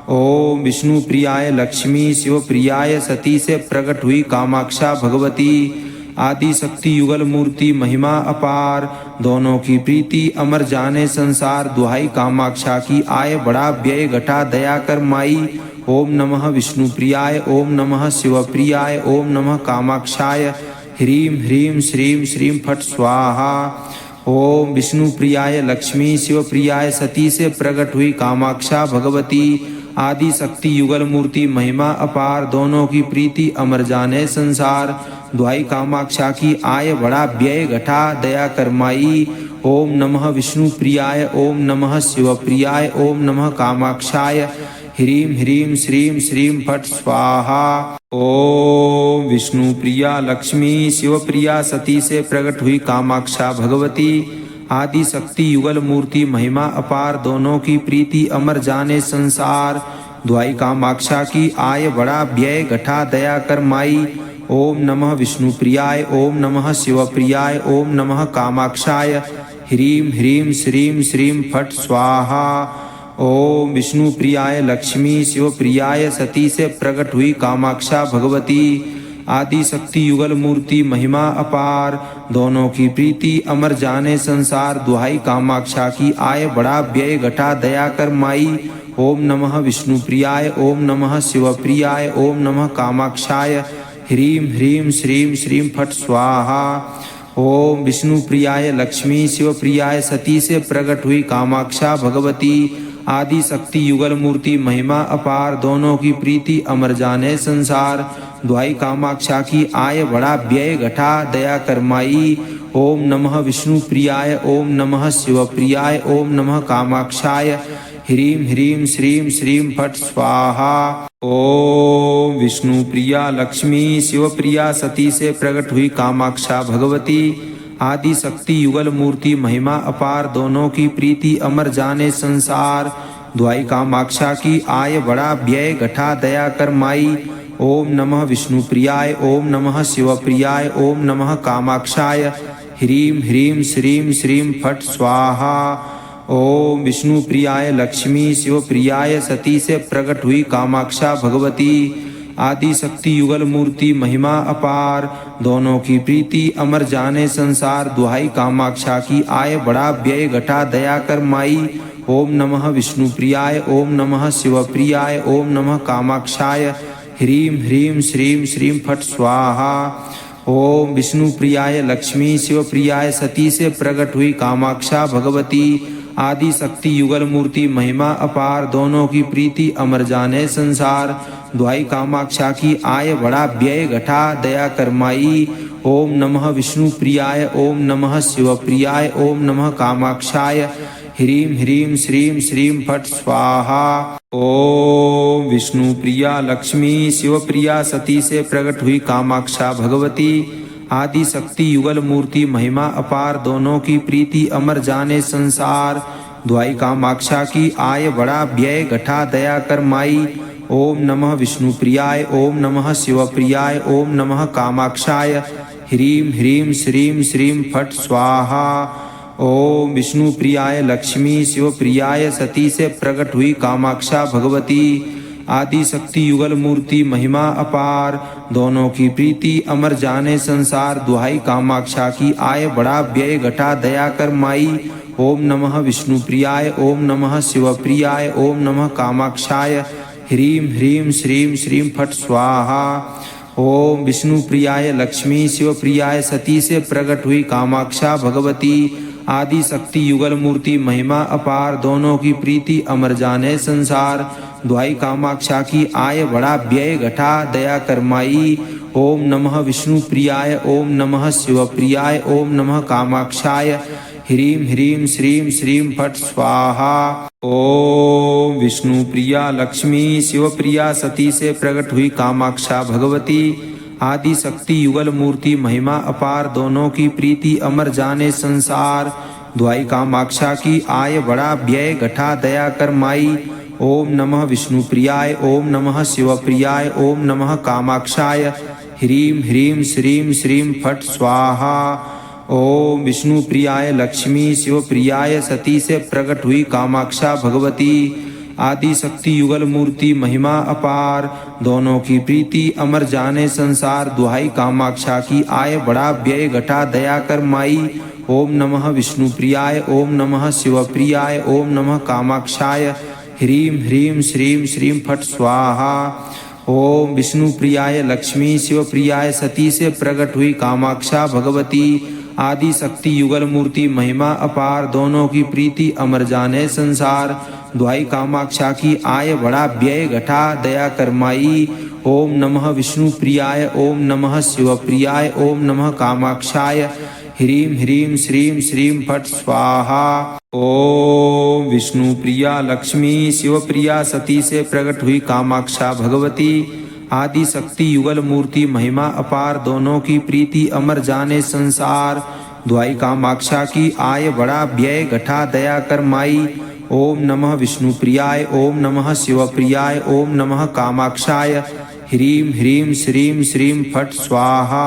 ओम विष्णु प्रियाय लक्ष्मी शिव प्रियाय सती से प्रकट हुई कामाक्षा भगवती। आदि शक्ति युगल मूर्ति महिमा अपार दोनों की प्रीति अमर जाने संसार। दुहाई कामाक्षा की आय बड़ा व्यय घटा दया कर माई। ओम नमः विष्णु प्रियाय ओम नमः शिव प्रियाय ओम नमः कामाक्षाय। ह्रीं ह्रीं श्रीं श्रीं फट स्वाहा। ओम विष्णु प्रियाय लक्ष्मी शिव प्रियाय सती से प्रकट हुई कामाक्षा भगवती। आदि शक्ति युगल मूर्ति महिमा अपार दोनों की प्रीति अमर जाने संसार। दुहाई कामाक्षा की आय बड़ा व्यय घटा दया कर माई। ओम नमः विष्णु प्रियाय ओम नमः शिव प्रियाय ओम नमः कामाक्षाय। ह्रीं ह्रीं श्रीं श्रीं फट स्वाहा। ओम विष्णु प्रिया लक्ष्मी शिव प्रिया सती से प्रकट हुई कामाक्षा भगवती। आदि शक्ति युगल मूर्ति महिमा अपार दोनों की प्रीति अमर जाने संसार। दुहाई कामाक्षा की आय बड़ा व्यय घटा दया कर माई। ओम नमः विष्णु प्रियाय ओम नमः शिव प्रियाय ओम नमः कामाक्षाय। ह्रीं ह्रीं श्रीं श्रीं फट स्वाहा। ओम विष्णु प्रियाय लक्ष्मी शिव प्रियाय सती से प्रकट हुई कामाक्षा भगवती। आदि शक्ति युगल मूर्ति महिमा अपार दोनों की प्रीति अमर जाने संसार। दुहाई कामाक्षा की आय बड़ा व्यय घटा दया कर माई। ओम नमः विष्णु प्रियाय ओम नमः शिव प्रियाय ओम नमः कामाक्षाय। ह्रीं ह्रीं श्रीं श्रीं फट स्वाहा। ओम विष्णु प्रियाय लक्ष्मी शिव प्रियाय सती से प्रकट हुई कामाक्षा भगवती। आदि शक्ति युगल मूर्ति महिमा अपार दोनों की प्रीति अमर जाने संसार। दुहाई कामाक्षा की आय बड़ा व्यय घटा दया कर माई। ओम नमः विष्णु प्रियाय ओम नमः शिव प्रियाय ओम नमः कामाक्षाय। ह्रीं ह्रीं श्रीं श्रीं फट स्वाहा। ओम विष्णु प्रिया लक्ष्मी शिव प्रिया सती से प्रकट हुई कामाक्षा भगवती। आदि शक्ति युगल मूर्ति महिमा अपार दोनों की प्रीति अमर जाने संसार। दुहाई कामाक्षा की आय बड़ा व्यय घटा दया कर माई। ओम नमः विष्णु प्रियाय ओम नमः शिव प्रियाय ओम नमः कामाक्षाय। ह्रीं ह्रीं श्रीं श्रीं फट स्वाहा। ओम विष्णु प्रियाय लक्ष्मी शिव प्रियाय सती से प्रकट हुई कामाक्षा भगवती। आदि शक्ति युगल मूर्ति महिमा अपार दोनों की प्रीति अमर जाने संसार। दुहाई कामाक्षा की आय बड़ा व्यय घटा दया कर माई। ओम नमः विष्णु प्रियाय ओम नमः शिव प्रियाय ओम नमः कामाक्षाय। ह्रीं ह्रीं श्रीं श्रीं फट स्वाहा। ओम विष्णु प्रियाय लक्ष्मी शिव प्रियाय सती से प्रकट हुई कामाक्षा भगवती। आदि शक्ति युगल मूर्ति महिमा अपार दोनों की प्रीति अमर जाने संसार। दुहाई कामाक्षा की आय बड़ा व्यय घटा दया कर माई। ओम नमः विष्णु प्रियाय ओम नमः शिव प्रियाय ओम नमः कामाक्षाय। ह्रीं ह्रीं श्रीं श्रीं फट स्वाहा। ओम विष्णु प्रिया लक्ष्मी शिव प्रिया सती से प्रकट हुई कामाक्षा भगवती। आदि शक्ति युगल मूर्ति महिमा अपार दोनों की प्रीति अमर जाने संसार। दुहाई कामाक्षा की आय बड़ा व्यय घटा दया कर माई। ओम नमः विष्णु प्रियाय ओम नमः शिव प्रियाय ओम नमः कामाक्षाय। ह्रीं ह्रीं श्रीं श्रीं फट स्वाहा। ओम विष्णु प्रियाय लक्ष्मी शिव प्रियाय सती से प्रकट हुई कामाक्षा भगवती। आदि शक्ति युगल मूर्ति महिमा अपार दोनों की प्रीति अमर जाने संसार। दुहाई कामाक्षा की आय बड़ा व्यय घटा दया कर माई। ओम नमः विष्णु प्रियाय ओम नमः शिव प्रियाय ओम नमः कामाक्षाय। ह्रीं ह्रीं श्रीं श्रीं फट स्वाहा। ओम विष्णु प्रियाय लक्ष्मी शिव प्रियाय सती से प्रकट हुई कामाक्षा भगवती। आदि शक्ति युगल मूर्ति महिमा अपार दोनों की प्रीति अमर जाने संसार। दुहाई कामाक्षा की आय बड़ा व्यय घटा दया कर माई। ओम नमः विष्णु प्रियाय ओम नमः शिव प्रियाय ओम नमः कामाक्षाय। ह्रीं ह्रीं श्रीं श्रीं फट स्वाहा। ओम विष्णु प्रिया लक्ष्मी शिव प्रिया सती से प्रकट हुई कामाक्षा भगवती। आदि शक्ति युगल मूर्ति महिमा अपार दोनों की प्रीति अमर जाने संसार। दुहाई कामाक्षा की आय बड़ा व्यय घटा दया कर माई। ओम नमः विष्णु प्रियाय ओम नमः शिव प्रियाय ओम नमः कामाक्षाय। ह्रीं ह्रीं श्रीं श्रीं फट स्वाहा। ओम विष्णु प्रियाय लक्ष्मी शिव प्रियाय सती से प्रकट हुई कामाक्षा भगवती। आदि शक्ति युगल मूर्ति महिमा अपार दोनों की प्रीति अमर जाने संसार। दुहाई कामाक्षा की आय बड़ा व्यय घटा दया कर माई। ओम नमः विष्णु प्रियाय ओम नमः शिव प्रियाय ओम नमः कामाक्षाय। ह्रीं ह्रीं श्रीं श्रीं फट स्वाहा। ओम विष्णु प्रियाय लक्ष्मी शिव प्रियाय सती से प्रकट हुई कामाक्षा भगवती। आदि शक्ति युगल मूर्ति महिमा अपार दोनों की प्रीति अमर जाने संसार। दुहाई कामाक्षा की आय बड़ा व्यय घटा दया कर माई। ओम नमः विष्णु प्रियाय ओम नमः शिव प्रियाय ओम नमः कामाक्षाय। ह्रीं ह्रीं श्रीं श्रीं फट स्वाहा। ओम विष्णु प्रिया लक्ष्मी शिव प्रिया सती से प्रकट हुई कामाक्षा भगवती। आदि शक्ति युगल मूर्ति महिमा अपार दोनों की प्रीति अमर जाने संसार। दुहाई कामाक्षा की आय बड़ा व्यय घटा दया कर माई। ओम नमः विष्णु प्रियाय ओम नमः शिव प्रियाय ओम नमः कामाक्षाय। ह्रीं ह्रीं श्रीं श्रीं फट स्वाहा।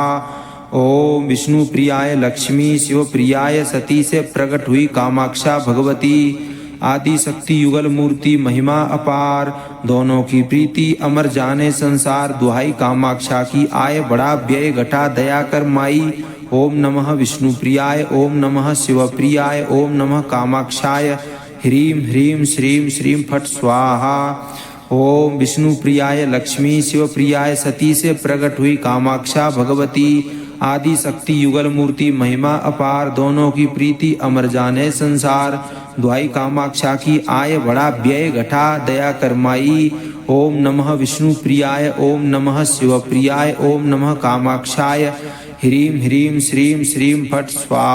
ओम विष्णु प्रियाय लक्ष्मी शिव प्रियाय सती से प्रकट हुई कामाक्षा भगवती। आदि शक्ति युगल मूर्ति महिमा अपार दोनों की प्रीति अमर जाने संसार। दुहाई कामाक्षा की आय बड़ा व्यय घटा दया कर माई। ओम नमः विष्णु प्रियाय ओम नमः शिव प्रियाय ओम नमः कामाक्षाय। ह्रीं ह्रीं श्रीं श्रीं फट स्वाहा। ओम विष्णु प्रियाय लक्ष्मी शिव प्रियाय सती से प्रकट हुई कामाक्षा भगवती। आदि शक्ति युगल मूर्ति महिमा अपार दोनों की प्रीति अमर जाने संसार। दुहाई कामाक्षा की आय बड़ा व्यय घटा दया कर माई। ओम नमः विष्णु प्रियाय ओम नमः शिव प्रियाय ओम नमः कामाक्षाय। ह्रीं ह्रीं श्रीं श्रीं फट स्वाहा।